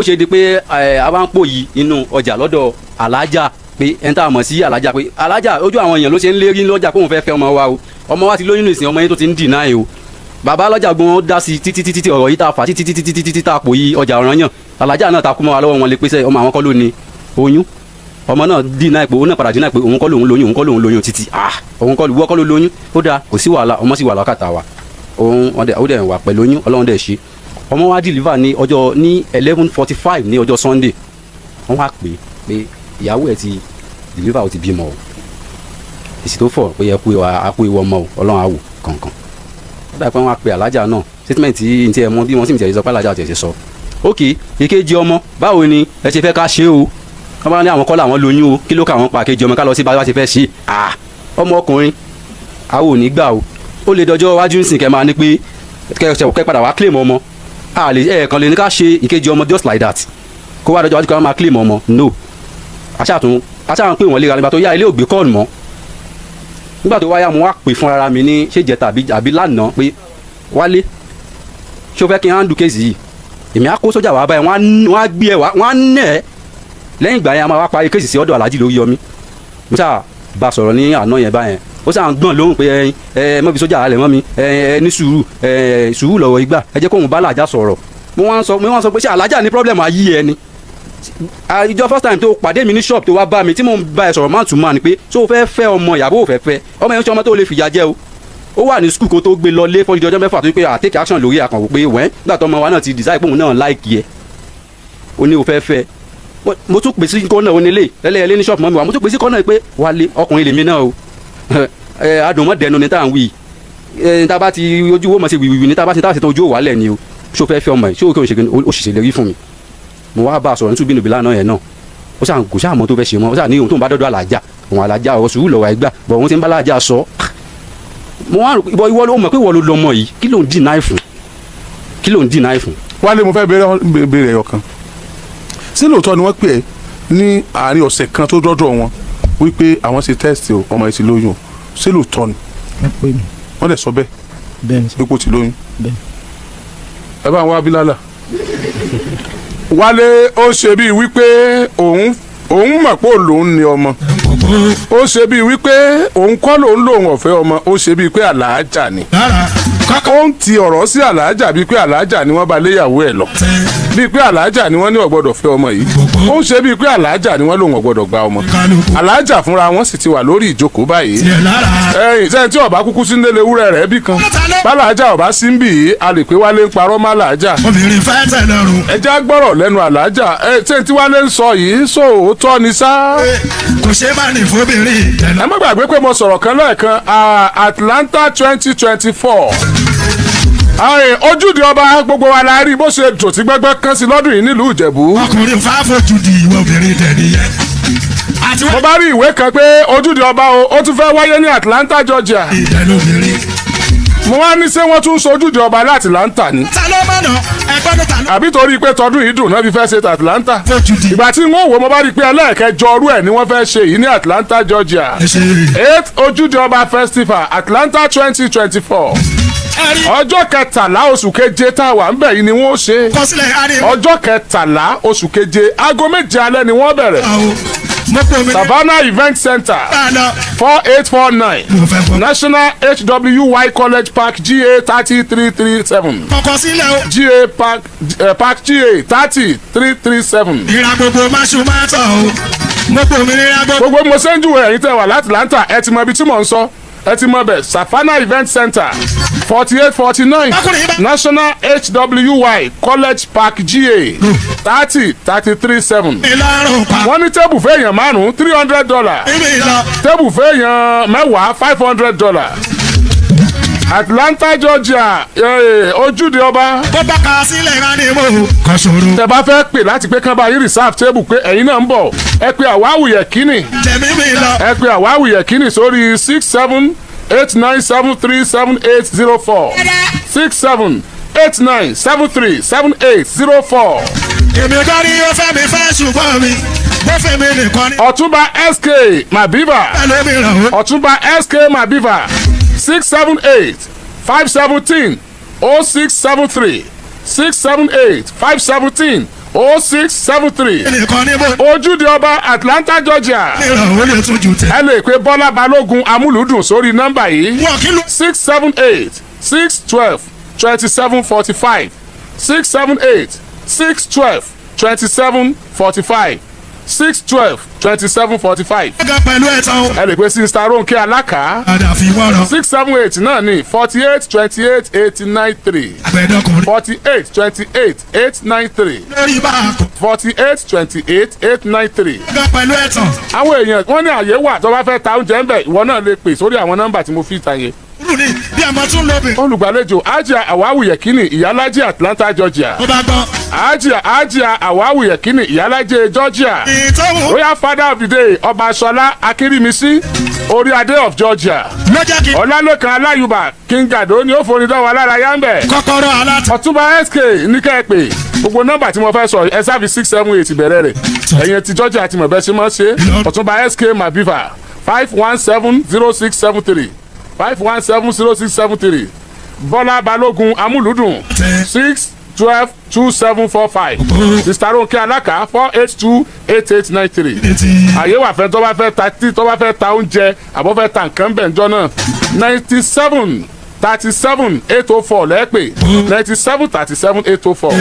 ṣe di pé àwa ń pò yìí inú ọjà lọ́dọ̀ alájà pé ẹni tá a mọ̀ sí alájà pé alájà ojú àwọn èèyàn ló ṣe ń lérí lọ́jà kóun fẹ́ fẹ́ ọmọ wa o ọmọ wa ti lóyún nìsín ọmọ yẹn tó ti ń deny o bàbá lọ́jà gbọ́n dá sí títí ọ̀rọ̀ yìí tá a fà títí tá a pò yí ọjà ọ̀ràn yàn alájà náà ta kú mọ́ wa lọ́wọ́ wọn lè pèsè ọmọ àwọn kọ́ ló ní oyún ọmọ náà deny pé òun náà padà deny pé òun kọ́ lòun lóyún títí òun kọ́ wọ́n kọ́ ló lóyún ó dáa kò sí wàhálà ọmọ sì wà lọ́kàtà wa òun ó dẹ̀ wà pẹ̀lú oyún Ọlọ́run dẹ̀ ṣe ọmọ wa deliver ní ọjọ́ ní 11:45 ní ọjọ́ Sunday wọ́n wá pé ìyàwó ẹ̀ ti deliver ó ti bímọ o èsì tó fọ̀ pé ẹ kú ìwọ ọmọ o Ọlọ́run á wò kankan ó dà pé wọ́n á pe alájà náà statement yìí ní ẹ mọ bí wọ́n sì ń tẹ̀lé sọ pé alájà tẹ̀lé sọ ok ìkejì ọmọ báwo ni ẹ ṣe fẹ́ ká ṣe o wọ́n bá ní àwọn kọ́ làwọn lóyún o kí ló ká àwọn pa kejì ọmọ ká lọ sí bá ṣe fẹ́ ṣe ọmọ ọkùnrin àwọn ò ní gbà o ó lè dọjọ́ wájú ń sìn kẹ́ máa ní pé kẹ́ padà wá claim ọmọ ẹ̀ẹ̀kan lè ní ká ṣe ìkejì ọmọ just like that kó wá dọjọ́ wájú ká máa claim ọmọ no aṣáàtún pé wọ́n léra nígbà tó yá ilé ògbé kọ́ọ̀nù mọ́ nígbà tó wáyà mo wá pè fún ara mi ní ṣé jẹta àbí lánàá pé Wálé ṣé o fẹ́ kí n handle kéèsì yìí èmi á kó sójà wá báyìí wọ́n á gbé ẹ wọ́n á nẹ̀ ẹ́ lẹ́yìn ìgbà yẹn a máa wá parí kéèsì sí ọ̀dọ̀ Alhaji lórí yọmí mo ṣáà bá sọ̀rọ̀ ní àná yẹn báyẹn ó ṣáà ń gbọ̀n lóhùn pé mọ́ fi sójà alẹ̀ mọ́ mi ní sùúrù lọ́wọ́ igbá ẹ jẹ́ kóhun bá làjà sọ̀rọ̀ mo wá ń sọ pé ṣé Alhaji ní problem ayé ẹ ni ìjọ first time tó pàdé mi ní shop tó wá bá mi tí mò ń bá ẹ sọ̀rọ̀ man to man ni pé so o fẹ́ fẹ́ ọmọ ìyàbọ̀ ò fẹ́ fẹ́ ọmọ yẹn ń ṣe ọmọ tó lè fìyà jẹ o ó wà ní skul kó tó gbé lọ lé fún ìjọ ọjọ́ mẹ́fà tó pé take action lórí àkànwò pé wẹ́n nígbà tó ọmọ wa náà ti decide pé òun náà like yẹ o ní o fẹ́ fẹ́ mo tún pèsè kọ́nà onílé lẹ́lẹ́yẹlé ní shop mọ́ mi wá mo tún pèsè kọ́nà pé Wálé ọkùnrin lèmi náà o adùnmọ́dẹnu ni tá à ń wí tá a bá ti ojú wo mọ̀ sí wìwìwì ni tá a bá ti tá a ṣe tán ojú ò wálẹ̀ ni o ṣó fẹ́ fẹ́ ọmọ yìí ṣó kí o ṣe òṣìṣẹ́ lè rí fún mi mo wá bá a sọ̀rọ̀ nítorí bínú lánàá yẹn náà ó ṣàn kò ṣàmọ́ tó fẹ́ ṣe mọ́ ó ṣàn ní ohun tó ń bá dọ́dọ̀ Alhaja òun Alhaja ọ̀rọ̀ sùúrù lọ́wọ́ ẹgbà bọ̀ òun ti ń bá Alhaja sọ mo wá ìwọ ló mọ̀ pé ìwọ ló lọ́mọ yìí kí ló ń deny fún Wálé mo fẹ́ béèrè ẹyọ kan sí lóòótọ́ ni wọ́n pè é ní àárín ọ̀sẹ̀ kan tó dọ́dọ̀ wọn wípé àwọn ṣe test o ọmọ yìí ti lóyún o sí lóòótọ́ ni wọ́n dẹ̀ sọ bẹ́ẹ̀ pé kò ti lóyún ẹ bá wọn abilala Wálé ó ṣe bíi wípé òun mọ̀ pé òun ní ọmọ ó ṣe bíi wípé òun kọ́ lòun ọ̀fẹ́ ọmọ ó ṣe bíi pé Alhaja ni ó ń ti ọ̀rọ̀ sí Alhaja bíi pé Alhaja ni wọ́n bá léyàwó ẹ̀ lọ bíi pé Alhaja ni wọ́n ní ọ̀gbọ́dọ̀ fẹ́ ọmọ yìí ó ń ṣe bíi pé Alhaja ni wọ́n lòun ọ̀gbọ́dọ̀ gba ọmọ Alhaja fúnra wọn sì ti wà lórí ìjókòó báyìí ẹ̀yìn sẹ́yìn tí ọba kúkú sí nílé ewúrẹ́ rẹ̀ bí kan bálàájà ọba sí ń bì í a lè pé Wálé ń parọ́ má Alhaja obìnrin fẹ́ tẹ̀ lọ́rùn. ẹ já gbọ́rọ̀ lẹ́nu Alhaja sẹ́yìn tí Wálé ń sọ yìí sóòótọ́ ni sá. kò ṣe má ní fóbìnrin tẹ̀lé. ẹ má gbàgbé pé mo sọ̀rọ̀ kan lẹ́ẹ̀kan Atlanta 2024 ojúde ọba gbogbo wa la rí bó ṣe dùn tí gbẹgbẹ kan sí lọ́dún yìí nílùú Ìjẹ̀bú. ọkùnrin fáfojú di ìwọ obìnrin tẹ̀lé yẹn. mo bá rí ìwé kan pé ojúde ọba ó tún fẹ́ wáyé ní Atlanta Georgia. ìdẹ́lóbìnrin. mo wá ní ṣé wọ́n tún sojúde ọba ní Atlanta ni. ta ló mọ̀nà ẹgbẹ́ tó ta ló. àbí torí pé tọdún yìí dùn náà fi fẹ́ ṣe Atlanta. fojú di. ìgbà tí wọ́n wò mo bá rí pé ẹlẹ́ẹ̀kẹjọ ọrú ẹ̀ ni wọ́n fẹ́ ṣe yìí ní Atlanta Georgia. 8th ojúde ọba festival Atlanta 2024 ọjọ́ kẹtàlá oṣù keje tá a wà ń bẹ̀ yìí ni wọ́n ṣe ọjọ́ kẹtàlá oṣù keje aago méje alẹ́ ni wọ́n bẹ̀rẹ̀ Savannah Event Center 4849 National HWY College Park GA 3337 GA Park GA 3337. ìrà gbogbo máṣu máa tọ̀ o mo pò mí níra gbogbo. gbogbo mo ṣe ń júwèé ẹ̀yin tẹ́ wà láti Atlanta ẹ ti mọ ibi tí mò ń sọ ẹ ti mọ bẹ̀ Safana Event Center 4849 National HWY College Park GA 30-33-7. wọ́n ní tébù fẹ́yàn márùn-ún $300 tébù fẹ́yàn mẹ́wàá $500. Atlanta Georgia ojúde ọba. bó bá ka sílẹ̀ rán ni mo kàn ṣòro. tẹ́ bá fẹ́ pè láti pé kán bá yín reserve table pé ẹ̀yin náà ń bọ̀ ẹ pè Àwáwù Yẹ̀kínì. tẹ̀mí mi lọ. ẹ pè Àwáwù Yẹ̀kínì sórí 6789737804 6789737804. èmi kọ́ ni ó fẹ́ mi fẹ́ ṣùgbọ́n mi bó fẹ́ mi nìkan ni. Ọ̀túnba SK Mabiva. ẹlòmí ràn ó. Ọ̀túnba SK Mabiva 678-517-0673 678-517-0673. nìkan ni mo. ojúde ọba Atlanta Georgia. mi ràn ó lè tún ju tẹ. ẹ lè pe Bọ́lá Balógun Amúlùdùn sórí nọ́mbà yìí wọ́n kí ló. 678-612-2745 678-612-2745 612-2745. ẹ̀gá pẹ̀lú ẹ̀tàn o. ẹ lè pe Sista Ronke Alaka àdàfi wọ́rọ̀. 678 náà ní 48-28-893 àgbẹ̀dọkùnrin. 48-28-893 lórí bá a kọ. 48-28-893. ẹ̀gá pẹ̀lú ẹ̀tàn. àwọn èèyàn wọ́n ní àyè wà tó bá fẹ́ ta oúnjẹ ń bẹ̀ ìwọ náà lè pè sórí àwọn nọ́mbà tí mo fi ta yẹn. rú ni bí a máa tún lóbi. olùgbàlejò Hajia Àwáwù Yẹ̀kínì ìyálájẹ Atlanta Georgia. ó bá gbọ́. Hajia Àwáwù Yẹ̀kínì ìyálájẹ Georgia. ìtọ́wò. Royal Father of the Day Ọba Ṣọlá Akírímisí orí adé of Georgia. ló jẹ́ kí. Ọlálẹ́kan Aláyùbá King Gàdó ni ó forí dánwò alára yá ń bẹ̀. kọ́kọ́rọ́ aláta. Ọ̀túnba SK ní kẹ́ ẹ pè gbogbo nọ́mbà tí mo fẹ́ sọ ẹ sáfi 678 bẹ̀rẹ̀ rẹ̀ ẹ̀yìn ti Georgia ti mọ̀ bẹ́ẹ̀ ṣe máa ṣe Ọ̀túnba SK Mabiva 517-0673 517-0673 Bọ́lá Balógun Amúlùdùn 612-2745 Sista Ronke Alaka 482-8893. àyè wà fẹ́ tó bá fẹ́ ta tí tó bá fẹ́ ta oúnjẹ àbọ̀ fẹ́ ta nǹkan bẹ̀ ńjọ́ náà 97-37-804 lẹ́ẹ̀pẹ̀ 97-37-804.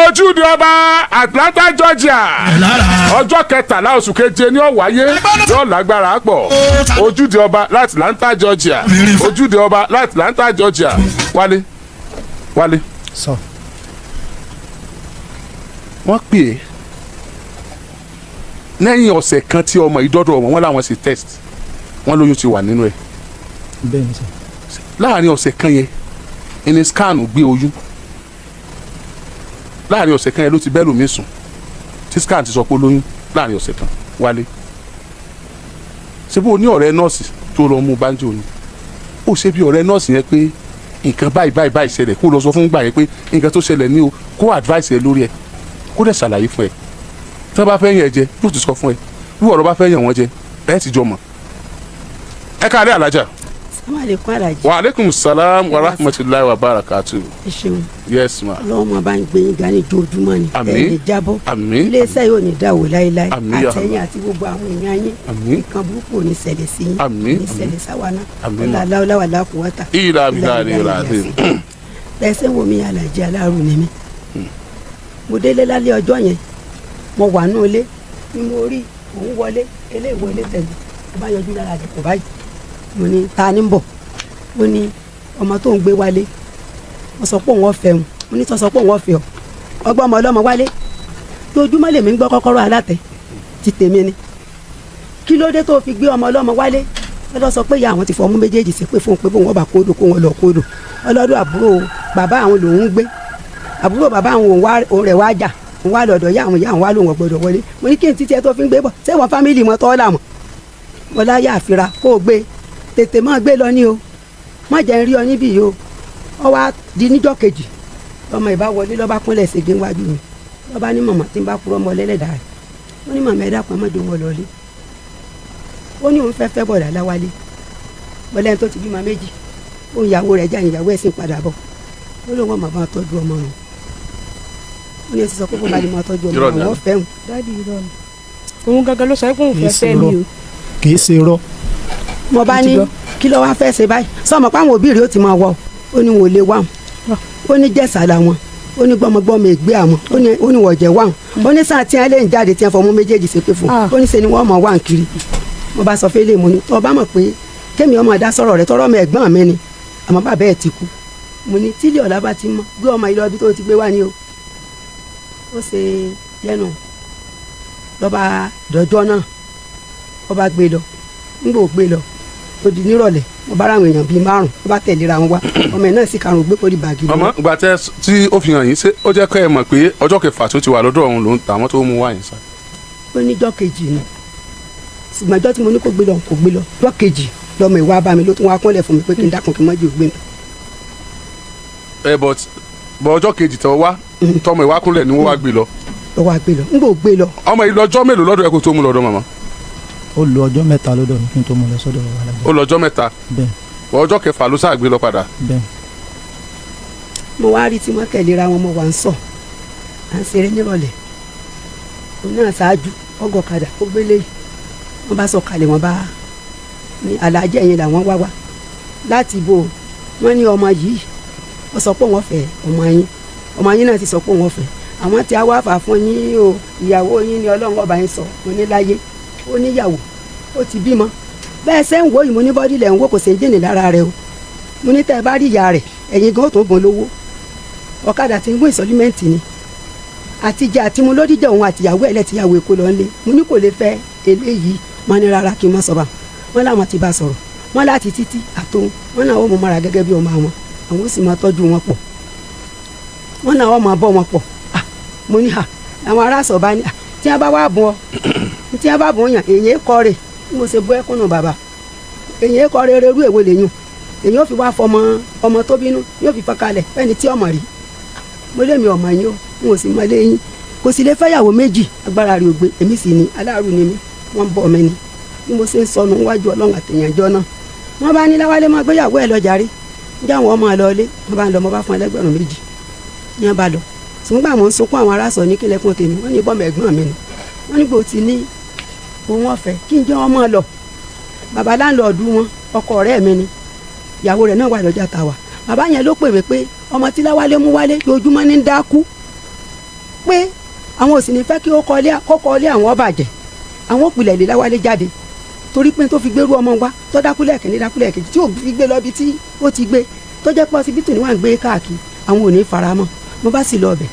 ojúde ọba Atlanta Georgia ọjọ́ kẹtàlá oṣù keje ni ó wáyé yóò lágbára pọ̀ ojúde ọba láti Atlanta Georgia ojúde ọba láti Atlanta Georgia. Wálé sọ wọ́n pè é lẹ́yìn ọ̀sẹ̀ kan tí ọmọ ìdọ́dọ̀ wọn làwọn sì test wọ́n lóyún ti wà nínú ẹ̀ bẹ́ẹ̀ ni sọ. láàrin ọ̀sẹ̀ kan yẹn ẹni scan gbé oyún láàrin ọ̀sẹ̀ kan yẹn ló ti bẹ́ẹ̀ lómi sùn tí scan ti sọ pé ó lóyún láàrin ọ̀sẹ̀ kan. Wálé ṣé bó o ní ọ̀rẹ́ nọ́ọ̀sì tó lọ mú banjo ni ó ṣe bí ọ̀rẹ́ nọ́ọ̀sì yẹn pé nǹkan báyìí ṣẹlẹ̀ kó lọ sọ fún gbà yẹn pé nǹkan tó ṣẹlẹ̀ ní o kó advice ẹ lórí ẹ kó dẹ̀ ṣàlàyé fún ẹ tí wọ́n bá fẹ́ yàn ẹ jẹ yóò ti sọ fún ẹ bí ọ̀rọ̀ bá fẹ́ yàn wọ́n jẹ ẹ ti jọ mọ̀. ẹ káàárẹ̀ alájà. sàmàlẹ́kùn alájà. wa aleykum salaam wa rahmatulahi wa barakatu. ẹ ṣeun. yes ma. ọlọ́run máa bá ń gbé yín ga ní ojoojúmọ́ ni. Àmín. ẹ lè jábọ́. Àmín. iléeṣẹ́ yóò ní dáwọ́ láéláé. Àmín ya àtẹ̀yìn Allah. àti gbogbo àwọn èèyàn yín. Àmín. nǹkan burúkú ò ní ṣẹlẹ̀ sí yín. Àmín. ní ṣẹlẹ̀ sáwa náà. Àmín ma. ọlọ́láwọ́ làkúwọ́tà. ìlà bílà ni ìlà àti. ẹsẹ̀ wo mi alájí aláàrú ni mi. mo délé lálẹ́ ọjọ́ yẹn mo wà nù ilé ni mo rí òun wọlé eléyìí wọlé tẹ̀lé mo bá yọjú lára àdìpọ̀ báyìí mo ní ta ni ń bọ̀ mo ní ọmọ tó ń gbé wálé mo sọ pé òun ọ̀fẹ́ òun mo ní tó sọ pé òun ọ̀fẹ́ ọ ọgbọ́n ọmọ ọlọ́mọ wálé lójúmọ́ lèmi ń gbọ́ kọ́kọ́rọ́ alátẹ ti tèmi ni kí ló dé tó fi gbé ọmọ ọlọ́mọ wálé ẹ lọ sọ pé ìyá àwọn ti fọmú méjèèjì sí pé fóun pé bóun ọba kódò kó wọn lọ kódò ọlọ́dún àbúrò bàbá àwọn lòún gbé àbúrò bàbá àwọn òun rẹ̀ wá jà òun wá lọ́dọ̀ ìyá àwọn lòun ọ̀gbọ́dọ̀ wọlé mo ní kí n títí ẹ tó fi ń gbé bọ̀ sẹ́wọ̀n fámìlì mọ́ tọ́ làmọ̀ wọlá yà àfira kó o gbé tètè má gbé lọ ní o má jẹ́ ń rí ọ níbí yìí o ọ wá di níjọ́ kejì ọmọ ìbá wọlé lọ́ba kúnlẹ̀ ṣègbè wájú mi lọ́ba ní mọ̀mọ́ tí ń bá kúrọ́ ọmọ lẹ́lẹ́dàá rẹ̀ ó ní mọ̀mọ́ ẹ̀dá kan mọ́jọ wọn lọ́lé ó ní òun fẹ́ bọ̀dà láwálé bọ́lẹ́ tó ti bímọ méjì òun ìyàwó rẹ̀ jáde ìyàwó ẹ̀ sì ń padà bọ̀ ó lóun ọmọ bá tọ́jú ọmọ rẹ̀ ó ní ẹ ti sọ pé kó bá lè máa tọ́jú ọmọ rẹ̀ wọ́n fẹ́hùn. dáàdi irọ́ ni òun gangan ló sọ pé òun fẹ́ fẹ́ mi o. kì í ṣe irọ́. mo bá ní kí ló wá fẹ́ ṣe báyìí sọmọ pé àwọn òbí rẹ̀ ó ti máa wọ ó ní wọn ò lè wá wọn ó ní jẹ̀sà làwọn ó ní gbọmọgbọmọ ègbé àwọn ó ní wọ̀jẹ̀ wá wọn ó ní sáà tí wọn lè ń jáde tí wọn fọmú méjèèjì ṣe pé fún ó ní ṣe ni wọn mọ̀ wá ń kiri mo bá sọ fẹ́lẹ́ mo ní tó o bá mọ̀ pé kémi ọmọ ìdá sọ̀rọ̀ rẹ̀ tọrọ ọmọ ẹ̀gbọ́n mi ni àmọ́ bàbá ẹ̀ ti kú mo ní tílé ọ̀la bá ti mọ́ gbé ọmọ ìlọ ibi tó ti gbé wá ní o ó ṣe yẹnu lọ́ba dọ́jọ́ náà ọba gbé lọ nígbà ó gbé lọ ó di nírọ̀lẹ́ wọ́n bá ráwọn èèyàn bíi 5 wọ́n bá tẹ̀léra wọn wá ọmọ ẹ̀ náà sì karùn-ún gbé pọ́lì báàgì lọ. ọmọ ìgbà tí ó fi hàn yín ṣé ó jẹ́ kẹ́ ẹ mọ̀ pé ọjọ́ kẹfà tó ti wà lọ́dọ̀ òun ló ń ta àwọn tó mú wá yín sá. ó níjọ́ kejì ni ṣùgbọ́n ọjọ́ tí mo ní kó gbé lọ kò gbé lọ ọjọ́ kejì lọ́mọ ìwà bá mi ló tún wá kúnlẹ̀ fún mi pé kí n dákun kí n má jẹ́ ògbé mi. ẹ bọ ọjọ́ kejì tẹ wá tọmọ ìwà kúnlẹ̀ ni wọ́n wá gbé lọ. lọ́wọ́ àgbé lọ nígbà ó gbé lọ. ọmọ yìí lọ́jọ́ mélòó lọ́dọ̀ ẹ kó tó mú lọ́dọ̀ màmá. ó lo ọjọ́ mẹ́ta lọ́dọ̀ mi kí n tó mú lọ sọ́dọ̀ alájà. ó lọ́jọ́ mẹ́ta bẹ́ẹ̀ ọjọ́ kẹfà ló sáà gbé lọ padà. bẹ́ẹ̀ mo wá rí tí wọ́n tẹ̀léra wọn mo wà ń sọ à ń ṣeré nírọ̀lẹ́ òun náà ṣáájú ọgọ̀kadà ó gbélé yìí wọ́n bá sọ kalẹ̀ wọ́n bá ní alájẹ́ yẹn làwọn wá wá láti bò wọ́n ní ọmọ yìí wọ́n sọ pé wọ́n fẹ́ ọmọ yín náà ti sọ pé wọ́n fẹ́ àwọn tí a wá fà fún yín o ìyàwó yín ni ọlọ́run ọba yín sọ mo ní láyé ó níyàwó ó ti bímọ bẹ́ẹ̀ ṣe ń wò yìí mo ní bọ́dí lẹ̀ ń wò kò sí jìnnì lára rẹ o mo ní tẹ́ ẹ bá rí ìyá rẹ̀ ẹ̀yin gan tó bọ̀ lówó ọ̀kadà tí ń gún ìsọlímẹ́ǹtì ni àtijọ́ àti mo lódìjọ́ òun àtìyàwó ẹ̀ lẹ́tìyàwó èkó lọ ńlẹ̀ mo ní kò lè fẹ́ eléyìí wọ́n ní rárá kí n má sọ bá wọ́n láwọn ti bá sọ̀rọ̀ wọ́n láti títí àtòun wọ́n náà wọ́n mọ̀ mọ́ra gẹ́gẹ́ bí ọmọ àwọn àwọn ó sì máa tọ́jú wọn pọ̀ wọ́n náà wọ́n máa bọ́ wọn pọ̀ mo ní àwọn ará sọ̀ bá ní tí wọ́n bá wà bọ́ tí wọ́n bá bọ́ yàn èyí kọ́ rè mo ṣe bọ́ ẹkún nù bàbá èyí kọ́ rè rú èwo lèyùn èyí ó fi wá fọmọ ọmọ tó bínú yóò fi fọkalẹ̀ fẹ́ni tí ọmọ rí mo lé mi ọmọ yín o n ò sì mọ léyìn kò sì lè fẹ́yàwó méjì agbára rẹ̀ ò gbé èmi sì ni aláàrú ni mí wọ́n bọ̀ mí ni bí mo ṣe ń sọnù wájú ọlọ́run àtẹ̀yànjọ́ náà wọ́n bá ní láwálé máa gbéyàwó ẹ̀ lọ jàre jáwọn ọmọ ẹ̀ lọlé wọ́n bá ń lọ mo bá fún ẹlẹ́gbẹ̀rún 2 ní wọ́n bá lọ ṣùgbọ́n àwọn ń sunkún àwọn aráàsọ ní kílẹ̀kùn tèmi wọ́n ní bọ́mọ ẹ̀gbọ́n mi ni wọ́n ní bò ti ní òun ọ̀fẹ́ kí n jẹ́ ọmọ lọ bàbá láńlọ́ọ̀dù wọn ọkọ ọ̀rẹ́ mi ni ìyàwó rẹ̀ náà wà lọ́jà tàwa bàbá yẹn ló pè mí pé ọmọ tí láwálé mú wálé lójúmọ́ ní dákú pé àwọn ò sì ní fẹ́ kí ó kọ́lé àwọn ọbàjẹ́ àwọn òpìlẹ̀ lè láwálé jáde torí pé tó fi gbérú ọmọ wa tó dákúlẹ̀ kìíní dákúlẹ̀ kejì tí ò fi gbé lọ bí tí ó ti gbé tó jẹ́ pé ọsibítù ni wọ́n ń gbé káàkiri àwọn ò ní faramọ́ mo bá sì lọ ọbẹ̀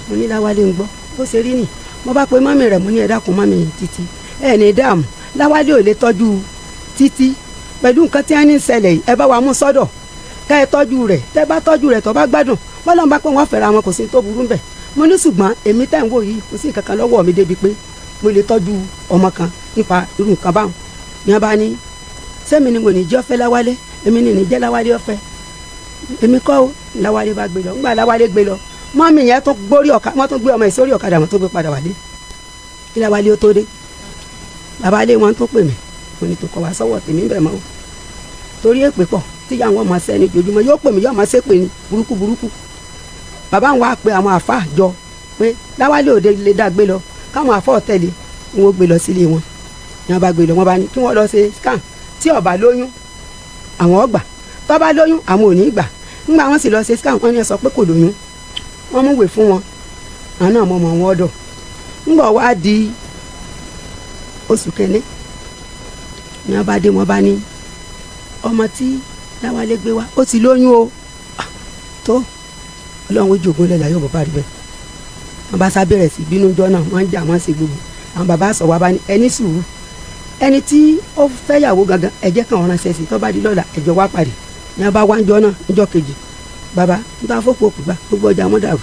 mo ní láwálé ń gbọ́ ó ṣe rí nì mo bá pe mọ́mì rẹ̀ mo ní ẹ dákun mọ́mì títí ẹ ní dààmú láwálé ò lè tọ́jú títí pẹ̀lú nǹkan tí wọ́n ní ṣẹlẹ̀ yìí ẹ bá wa mú sọ́dọ̀ ká ẹ tọ́jú rẹ̀ tẹ́ bá tọ́jú rẹ̀ tó bá gbádùn bọ́lá ń bá pé wọ́n fẹ́ra wọn kò sí tó burú bẹ̀ mo ní ṣùgbọ́n èmi tẹ́ ń wò yìí kò sí nǹkan kan lọ́wọ́ mi débi pé mo lè tọ́jú ọmọ kan nípa irú nǹkan báwọn ní wọ́n bá ní sẹ́mi ni mo ní jẹ́ ọ̀fẹ́ láwálé èmi ni jẹ́ láwálé ọ̀fẹ́ èmi kọ́ ó láwálé bá gbé lọ ńgbà láwálé gbé lọ mọ́mì yẹn tó gbórí ọ̀kadà wọ́n tó gbé ọmọ ìsórí ọ̀kadà wọ́n tó gbé padà wálé kí láwálé ó tó dé bàbá lé wọn tó pè mí mo ní tó kọ wá sọ́wọ́ tèmi bẹ̀ mọ́ o torí èpè pọ̀ tíyà wọn máa sẹ́ni jojúmọ́ yóò pè mí yóò máa ṣépè ní burúkú burúkú bàbá wọn á pe àwọn àfa jọ pé láwálé òde lè dá gbé lọ káwọn àfa ọ̀tẹ̀lẹ̀ wọn ó gbé lọ sílé wọn ní wọn bá gbé lọ wọn bá ní kí wọn lọ ṣe scan tí ó bá lóyún àwọn ọgbà tó bá lóyún àwọn ò ní gbà ńgbà wọn sì lọ ṣe scan wọn ní ẹ sọ pé kò lóyún wọn mú wè fún wọn àwọn náà mọ ọmọ wọn ọ̀dọ̀ ńgbà wá di oṣù kẹ́ni ní wọn bá dé wọn bá ní ọmọ tí láwálé gbé wá ó ti lóyún o tó ọlọ́run ojú ògùn lẹ́la yóò bọ̀ bá rí bẹ́ẹ̀ wọn bá sá bẹ̀rẹ̀ sí bínú jọ náà wọ́n ń jà wọ́n ṣe gbogbo àwọn bàbá sọ wá bá ní ẹni sùúrù ẹni tí ó fẹ́yàwó gangan ẹ̀jẹ̀ kan ọ̀ràn ṣẹ̀ṣì tó bá di lọ́la ẹ̀jọ̀ wá pàdé ní wọn bá wá ń jọ náà níjọ́ kejì bàbá ń bá fọ́pọ̀ òkú gbà gbogbo ọjà wọn dàrú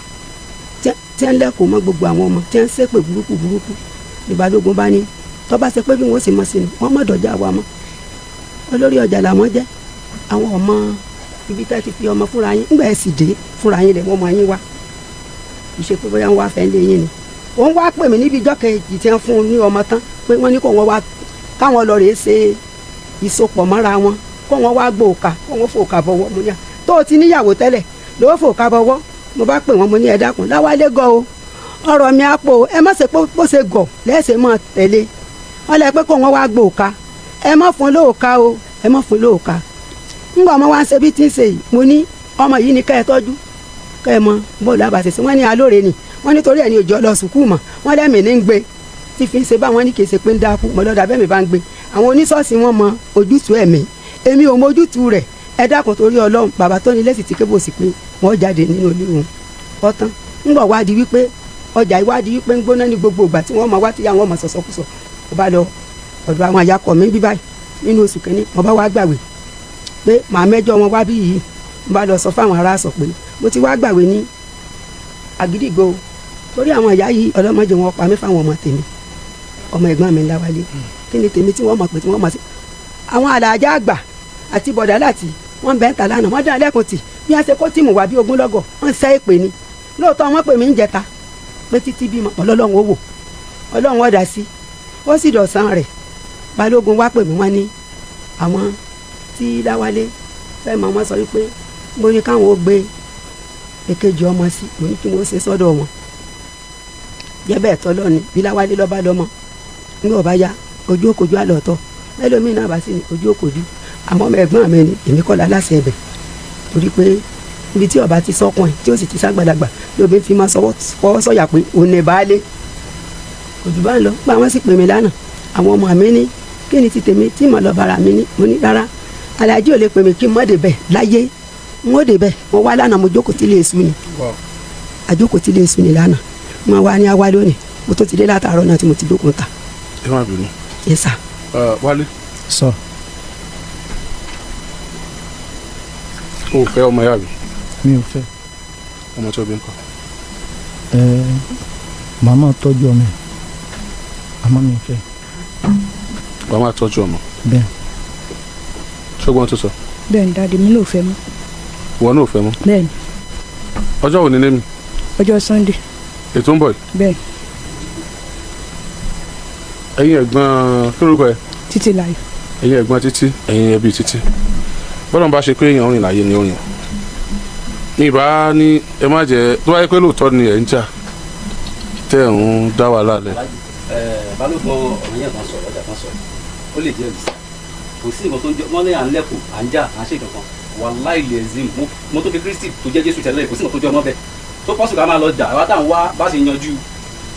tí ń lẹ́kọ̀ọ́ mọ́ gbogbo àwọn ọmọ tí ń ṣépè burúkú burúkú ìbálògùn bá ní tó bá ṣe pé bí wọ́n sì mọ̀ sí ni wọ́n mọ̀ dọ̀jà wa mọ́ olórí ọjà làwọn jẹ́ àwọn ọmọ ibi tá ti fi ọmọ fúnra yín ńgbà ẹ̀ sì dé fúnra yín lẹ̀ wọ́n mọ yín wá ìṣe pé bóyá ń wá fẹ́ lé yín ni òun wá pè mí níbi ìjọ́ kejì tí wọ́n fún un ní ọmọ tán pé wọ́n ní kó wọ́n wá káwọn lọ rèé ṣe ìsopọ̀ mọ́ra wọn kó wọ́n wá gbòòkà kó wọ́n fòkà bọ̀wọ́ mo ní à tó o ti níyàwó tẹ́lẹ̀ ló fòkà bọ̀wọ́ mo bá pè wọ́n mo ní ẹ dákun láwálé gọ́ o ọ̀rọ̀ mi àpò ẹ má ṣe bó ṣe gọ̀ lẹ́sẹ̀ mọ́ tẹ̀lé wọ́n lẹ pé kó wọ́n wá gbòòkà ẹ má fún lóòka o ẹ má fún lóòka ńgbà ọmọ wa ń ṣe bí tí ń ṣe yìí mo ní ọmọ yìí ni ká ẹ tọ́jú ká ẹ mọ bóòlù àbàṣẹṣẹ wọ́n ní alóore ni wọ́n nítorí ẹ̀ ní òjò lọ sùkúù mọ̀ wọ́n lẹ́mìí ní ń gbé tí fi ń ṣe bá wọn ní kì í ṣe pé ń dákú mọ́ lọ́dà bẹ́ẹ̀ mi bá ń gbé àwọn oníṣọ́ọ̀ṣì wọn mọ ojútùú ẹ̀mí èmi ò mọ ojútùú rẹ̀ ẹ dákun torí ọlọ́run bàbá tó ní lẹ́sìn tí kébò sí pé wọ́n jáde nínú ilé òun ọ̀tán ń bọ̀ wá di wípé ọjà ìwádìí wípé ń gbóná ní gbogbo ìgbà tí wọ́n mọ wá tí àwọn ọmọ sọ̀sọ́kùsọ̀ mo bá lọ ọ̀dọ̀ àwọn àyàkọ̀ mi bí báyìí nínú oṣù kìíní mo bá wá gbàwé pé màá mẹ́jọ wọn wá bí yìí mo bá lọ sọ fáwọn ará sọ pé mo ti wá gbàwé ní Àgídìgbò torí àwọn ìyá yìí ọlọ́mọdé wọn pa mí fáwọn ọmọ tèmi ọmọ ẹ̀gbọ́n mi Láwálé kí ni tèmi tí wọ́n mọ̀ pé tí wọ́n mọ̀ sí àwọn àlàájá àgbà àti bọ̀dá láti wọ́n bẹ́ẹ̀ ta lánàá wọ́n dá lẹ́kùn tì bí a ṣe kó tìmù wá bí ogúnlọ́gọ̀ wọ́n ṣẹ́ èpè ni lóòótọ́ wọ́n pè mí ń jẹta pé títí bímọ ọlọ́run ó wò ọlọ́run ó dá sí ó sì dọ̀sán rẹ̀ balógun wá pè mí wọ́n ní àwọn tí Láwálé fẹ́ mọ wọn sọ wípé mo ní káwọn ó gbé èkejì ọmọ sí mo ní kí wọ́n ṣe sọ́dọ̀ wọn jẹ́ bẹ́ẹ̀ tọ́ lọ́ni bí Láwálé lọ́ba lọ́mọ nígbà ọba ya ojú òkòjú àlọ́tọ̀ mẹ́lòmíì náà bá sí ní ojú òkòjú àmọ́ ọmọ ẹ̀gbọ́n mi ni èmi kọ́ la láṣẹ ẹ̀bẹ̀ torí pé ibi tí ọba ti sọ́kùn ẹ̀ tí ó sì ti ságbàlagbà lóbi fi máa fọwọ́ sọ̀yà pé òun ní baálé òjò bá ń lọ gba wọn sì pè mí lánàá àwọn ọmọ mi ní kí ni ti tèmi tí mo lọ bára mi ní mo ní rárá alájí ò lè pè mí kí n mọ́ débẹ̀ láyé n ó débẹ̀ mo wá lánàá mo jókòó tí lè sú ni àjókòó tí lè sú ni lánàá mo wá ní awá lónìí mo tó ti dé látàárọ̀ náà tí mo ti jókòó ta. ẹ má bínú. Yes sir. Wálé. sọ. o fẹ́ ọmọ yá mi. mi ò fẹ́. ọmọ tí o bí ń kọ́. màmá tọ́jú ọmọ ẹ̀ àmọ́ mi ò fẹ́. wàá máa tọ́jú ọmọ. bẹ́ẹ̀. ṣùgbọ́n tó sọ. bẹ́ẹ̀ ni dáadé mi náà fẹ́ mọ́. wọn náà fẹ́ mọ́. bẹ́ẹ̀ ni. ọjọ́ wo ni némi. ọjọ́ Sunday. ètò ń bọ̀ yìí. bẹ́ẹ̀ ni. ẹ̀yin ẹ̀gbọ́n kí lórúkọ ẹ. Títí Láyọ̀. ẹ̀yin ẹ̀gbọ́n Títí ẹ̀yin ẹbí Títí bọ́lá ń bá ṣe pé èèyàn rìn láyé ni ó yàn ní ìbá ní ẹ má jẹ tó wáyé pé lóòótọ́ ni ẹ̀ ń jà tẹ́ ẹ̀ ń dá wàhálà lẹ̀. balógun ọ̀rọ̀ yẹn kan sọ̀rọ̀ ọjà kan sọ̀rọ̀ ó lè jẹ́ ìrìsà kò sí nǹkan tó ń jẹ́ wọ́n lé à ń lẹ́kọ̀ọ́ à ń jà à ń ṣe kankan wàláhì lẹ́zìm mo tó fi Kristi tó jẹ́ Jésù tẹ́lẹ̀ kò sí nǹkan tó jẹ́ ọmọ bẹ́ẹ̀ tó pọ́sù ká máa lọ jà àwa táwọn wá bá ṣe yanjú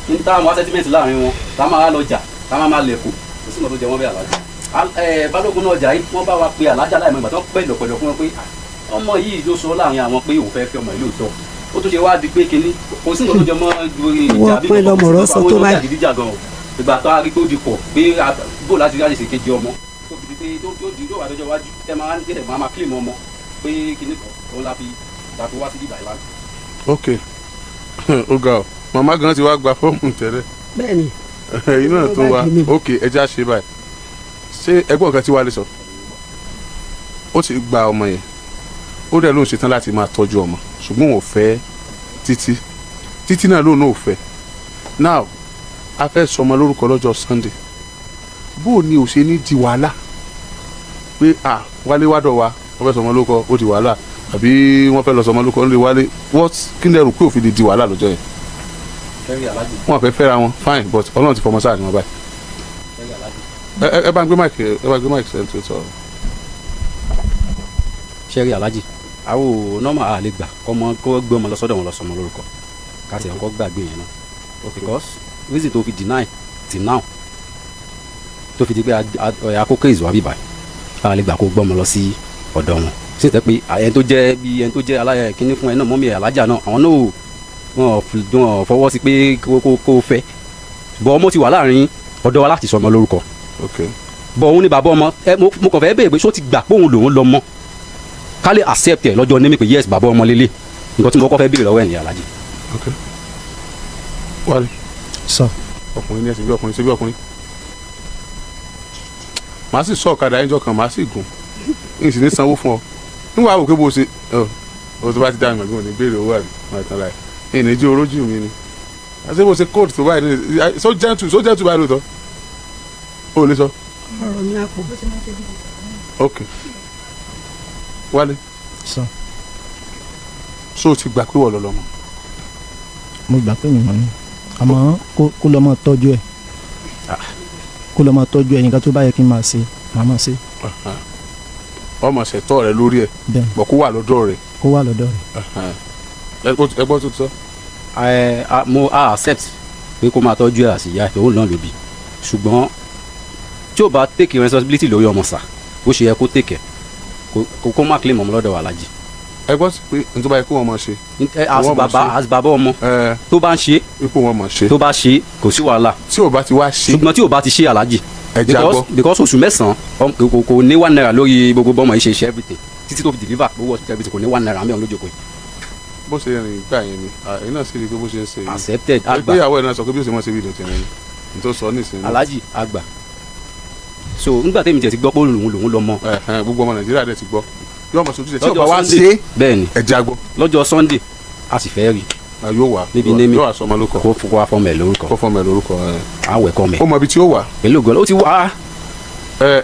ní táwọn wá sẹ́tímẹ́ǹtì láàrin wọn táwọn máa lọ jà táwọn máa lẹ̀kọ̀ọ́ kò sí nǹkan tó jẹ́ ọmọ bẹ́ẹ̀ alájà balógun náà jà yìí wọ́n bá wa pe alájà láì mọ̀ ìgbà tó pẹ́ lọ̀pẹ̀lọ̀ fún wọn pé ọmọ yìí ló sọ láàrin àwọn pé òun fẹ́ fẹ́ ọmọ ìlú òótọ́ ó tó ṣe wá di pé kinní kò sí nǹkan tó jẹ mọ́ ìjà bí kò sí àwọn oníjàgídíjà gan ìgbà tó a rí pé ó di pọ̀ pé bó láti rí àṣìṣe kejì ọmọ tó fi di pé tó di yóò wá lọ́jọ́ iwájú tẹ́ máa ń tẹ̀sẹ̀ máa kílìmù ọmọ pé kinní kan òun la fi wá sí bíbá ìlànà. ok ó ga ọ màmá gan ti wá gba fọ́ọ̀mù tẹ́lẹ̀. bẹ́ẹ̀ni. ẹ̀yin náà tó wá ok ẹ já ṣe báyìí ṣé ẹgbọ́n kan tí Wálé sọ ó ti gba ọmọ yẹn ó dẹ̀ lóun ṣetán láti máa tọ́jú ọmọ ṣùgbọ́n òun ò fẹ́ Títí náà lóun náà ò fẹ́ now a fẹ́ sọmọ lórúkọ lọ́jọ́ Sunday bó o ní o ṣe ní di wàhálà pé Wálé wádọ̀ wa wọ́n fẹ́ sọmọ lórúkọ ó di wàhálà àbí wọ́n fẹ́ lọ sọmọ lórúkọ ó lè Wálé kí ni ẹrù pé òfin di wàhálà lọ́jọ́ yẹn wọ́n fẹ́ fẹ́ra wọn fine but Ọlọ́run ti fọmọ sáà ní wọn báyìí ẹ bá ń gbé máìkì sẹ́ni tó sọ̀rọ̀. sẹ́rí alájì àwọn nọ́mà á lè gbà kọ́mọ kó gbé ọmọ lọ sọ́dọ̀ wọn lọ sọmọ lórúkọ káàtì ẹ̀ ń kọ́ gbàgbé yẹn náà because reason tó fi deny till now tó fi di pé àkókò ìzùwà bíbá á lè gbà kó gbọ́ ọmọ lọ sí ọ̀dọ̀ wọn sí tẹ́ pé ẹni tó jẹ́ aláya kínní fún ẹ náà mọ́mí ẹ̀ alájà náà àwọn náà wọ́n fọwọ́ sí pé kó fẹ́ bọ́ ọmọ ti wà láàrin ọ̀dọ̀ wa láti sọmọ lórúkọ bọ̀ òun ni bàbá ọmọ mo kàn fẹ́ bèèrè pé ṣó ti gbà pé òun lòun lọ mọ́ ká lè accept ẹ̀ lọ́jọ́ ní mi pé yes bàbá ọmọ lélẹ̀ nǹkan tí mo kọ́ fẹ́ bèèrè lọ́wọ́ ẹ̀ ní alájí. Wálé sọ ọkùnrin ní ẹsẹ̀ bí ọkùnrin ṣe bí ọkùnrin màá sì sọ ọ̀kadà ẹ̀jọ̀ kan màá sì gùn n sì ní sanwó fún ọ níwọ̀n àwọn òkè bó ṣe ọ tó bá ti dá mi gbọ́n ní béèrè owó àbí máa tán láì ẹ̀yìn ìjẹ́ orójú mi ni àti bó ṣe kóòtù tó báyìí ní so gentle báyìí lóòótọ́ ó lè sọ. ọ̀rọ̀ mi àpò. ok Wálé so ti gbà pé wọ́n lọ lọ́mọ. mo gbà pé mi mọ̀ ni àmọ́ kó lọ́ mọ́ tọ́jú ẹ̀ kó lọ́ mọ́ tọ́jú ẹ̀ nǹkan tó bá yẹ kí n máa ṣe màá máa ṣe. ọmọ ṣẹ̀tọ́ rẹ lórí ẹ̀ bọ̀ kó wà lọ́dọ̀ rẹ̀. kó wà lọ́dọ̀ rẹ̀. ẹ gbọ́ tó sọ. mo accept pé kó máa tọ́jú ẹ̀ àṣìyá ẹ̀ òun náà ló bí ṣùgbọ́n tí ò bá take responsibility lórí ọmọ sà ó ṣe yẹ kó take kó má claim ọmọ lọ́dọ̀ wa Alhaji. ẹ gbọ́ sí pé n tó bá yẹ kó wọn máa ṣe. as bàbá ọmọ tó bá ń ṣe ipò wọn máa ṣe. tó bá ṣe kò sí wàhálà. tí ò bá ti wá ṣe. ṣùgbọ́n tí ò bá ti ṣe Alhaji. ẹ jẹ́ àgbọ̀. because oṣù mẹ́sàn-án kò ní 1 naira lórí gbogbo bọ́mọ yìí ṣe everything títí tó fi deliver gbogbo hospital everything kò ní 1 naira mẹ́rin lójókòó yìí. bó ṣe rìn gbà yẹn ni ẹ̀yin náà sì rí i pé bó ṣe ń ṣe yìí. accepted àgbà ìgbéyàwó ẹ̀ náà sọ pé bí ó ṣe máa ṣe bí ìdọ̀tí ẹ̀rín ní tó sọ nísìnyí. Alhaji àgbà so nígbà tẹ́mi tiẹ̀ ti gbọ́ pé lòun lọ mọ́. gbogbo ọmọ Nàìjíríà dẹ̀ ti gbọ́ yóò mọ̀ sójú tẹ̀ tí ò bá wá ṣe bẹ́ẹ̀ni ẹ̀jẹ̀ àgbọ̀. lọ́jọ́ Sunday a sì fẹ́ rí. yóò wá níbi némi yóò wá sọmọ lórúkọ. kó fún wa fọmọ ẹ lórúkọ. kó fọmọ ẹ lórúkọ. àwẹ̀ kọ́ mẹ́. ó mọ ibi tí ó wà. pẹ̀lú ògbọ́n ó ti wá.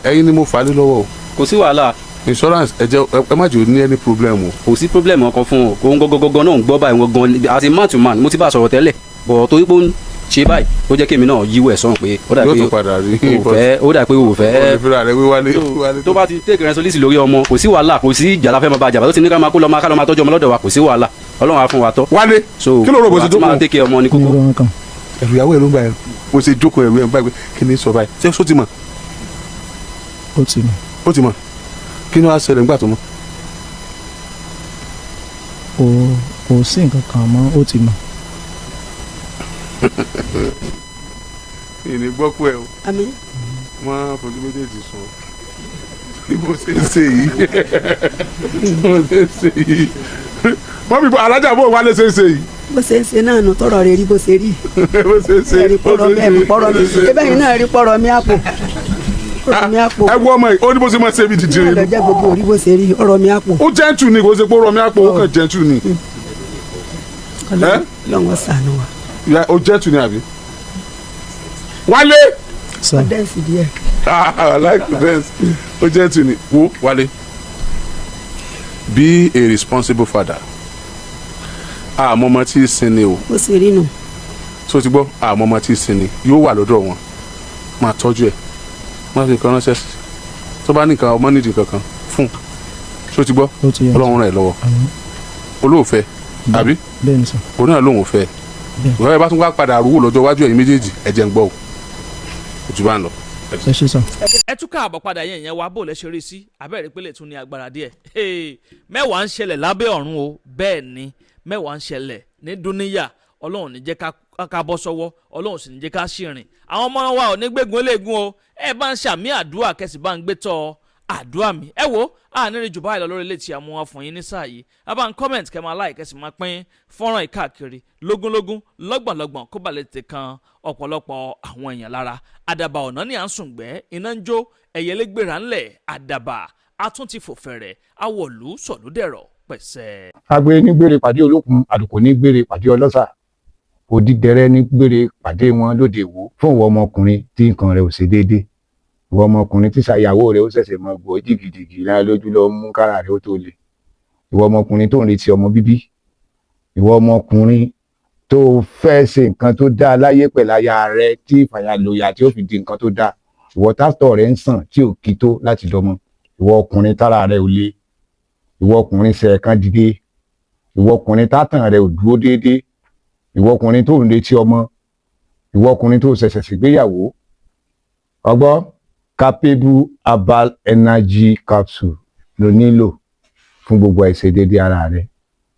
ẹ̀yin ni mo fà á lé lọ́wọ́ o. kò sí wàhálà. insurance ẹ má jẹ́ o ní any problem o. kò sí problem ọkàn fún o òun gọgọgọgọ náà ń gbọ́ báyìí wọn gan as a man to man mo ti bá a sọ̀rọ̀ tẹ́lẹ̀ bọ̀ torí pé ó ń ṣe báyìí ó jẹ́ kémi náà yíwọ́ ẹ̀ sọ̀rọ̀ pé ó dà pé o fẹ́ tó bá ti take responsibility lórí ọmọ kò sí wàhálà kò sí ìjà la fẹ́ máa bá jàmbá tó ti ní ká máa kó lọ máa ká lọ máa tọ́jú ọmọ lọ́dọ̀ wa kò sí wàhálà Ọlọ́run á fún wa tọ́. Wálé kí ló rò bó ṣe jókòó máa take ọmọ ní kókó. ẹ̀rù ìyàwó ẹ̀ ló ń bá ẹ̀ bó ṣe jókòó ẹ̀rù ẹ̀ ń bá ẹ̀ kí ni sọ báyìí ṣé ó ti mọ̀. ó ti mọ̀ kí ni wàá ṣẹlẹ̀ nígbà tó mọ̀. kò sí nǹkan kan mọ́ ó ti mọ̀. ìní gbọ́ pé o. àmín. wọ́n fojú méjèèjì sùn bí mo ṣe ń ṣe yìí bó ṣe ń ṣe yìí wọ́n bí alájà bó Wálé ṣe ń ṣe yìí. bó ṣe ń ṣe náà nù tọrọ rẹ rí bó ṣe rí. bó ṣe ń ṣe ẹ̀rí pọ̀rọ̀ mi ebe yìí náà rí pọ̀rọ̀ mi àpò. ẹ gbọ́ ọmọ yìí ó ní bó ṣe máa ṣe bí dìde rẹ. ọ̀dọ̀ jẹ́ gbogbo orí bó ṣe rí ọ̀rọ̀ mi àpò. ó jẹ́ǹtù ni kò ṣe pé ọ̀rọ̀ mi àpò ó kàn jẹ́ǹtù ni. Ọlọ́run ṣàánú wa. ó jẹ́ǹtù ni àbí. Wálé. dẹ́ǹsì díẹ̀. I like the dance. ó jẹ́ǹtù ni wo Wálé. Be a responsible father. àmọ́ ọmọ tí ì sin ni o. ó ṣe rí nù. so ti gbọ́ àmọ́ ọmọ tí ì sin ni yóò wà lọ́dọ̀ wọn máa tọ́jú ẹ̀ máa fi nǹkan ránṣẹ́ sí tó bá nìkan ọmọ nídìí kankan fún so ti gbọ́ Ọlọ́run ràn ẹ́ lọ́wọ́ olóòfẹ́ àbí òun náà lóun fẹ́ ìwọ́n ẹ bá tún wá padà rúwò lọ́jọ́ iwájú ẹ̀yin méjèèjì ẹ jẹ́ ń gbọ́ o ojú bá ń lọ. ẹ ṣe sàn. ẹ tún káàbọ̀ padà yẹn wá bó lẹ ṣe rí sí abẹ́rẹ́ pé lè tún ní agbára díẹ̀ mẹ́wàá ń ṣẹlẹ̀ lábẹ́ ọ̀run o bẹ́ẹ̀ ni mẹ́wàá ń ṣẹlẹ̀ ní dúníyà Ọlọ́run ní jẹ́ ká bọ́ sọ́wọ́ Ọlọ́run sì ní jẹ́ ká ṣìrìn àwọn ọmọ wa ò ní gbégun eléegun o ẹ bá ń ṣàmì àdúrà kẹsì bá ń gbé tọ́ àdúrà mi ẹ wo àníri jù báyìí lọ lórí ilé tí a mú wá fún yín ní sáà yìí a bá ń comment kẹ́ máa like kẹ́sì máa pín fọ́nrán yìí káàkiri lógúnlógún lọ́gbọ̀nlọ́gbọ̀n kó balẹ̀ tè kan ọ̀pọ̀lọpọ̀ àwọn èèyàn lára àdàbà ọ̀nà ni à ń sùn gbẹ́ iná ń jó ẹ̀yẹlé gbéra ńlẹ̀ àdàbà a tún ti fò fẹ̀rẹ̀ awọ̀lú sọ̀lúdẹ̀rọ̀ pẹ̀sẹ̀. agbe ní gbére pàdé olókun àdùkò ní gbére pàdé ọlọ́sà òdìdẹrẹ́ ní gbére pàdé wọn lóde ìwò fún ìwọ ọmọkùnrin tí nǹkan rẹ̀ ò ṣe déédéé ìwọ ọmọkùnrin tí ṣàyàwó rẹ̀ ó ṣẹ̀ṣẹ̀ mọ gbọ́ jìgìjìgì lára lójú lọ mú kára rẹ̀ ó tó le ìwọ ọmọkùnrin tó ń retí ọmọ bíbí ìwọ ọmọkùnrin tó fẹ́ ṣe nǹkan tó dáa láyé pẹ̀lú aya rẹ̀ tí ìfàyàlòyà tí ó fi di nǹkan tó dáa ìwọ tásítọ̀ rẹ̀ ń sàn tí ò kí tó láti dọmọ ìwọ ọkùnrin tára rẹ̀ ò le ìwọ ọkùnrin ṣẹ̀ẹ̀kan dìde ìwọ ọkùnrin tátàn rẹ̀ ò dúró déédéé ìwọ ọkùnrin tó ń retí ọmọ ìwọ ọkùnrin tó ṣẹ̀ṣẹ̀ ṣègbéyàwó ọgbọ́ capable herbal energy capsule ló nílò fún gbogbo àìṣedéédé ara rẹ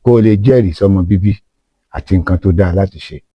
kó o lè jẹ́rìí sọmọ bíbí àti nǹkan tó dáa láti ṣe.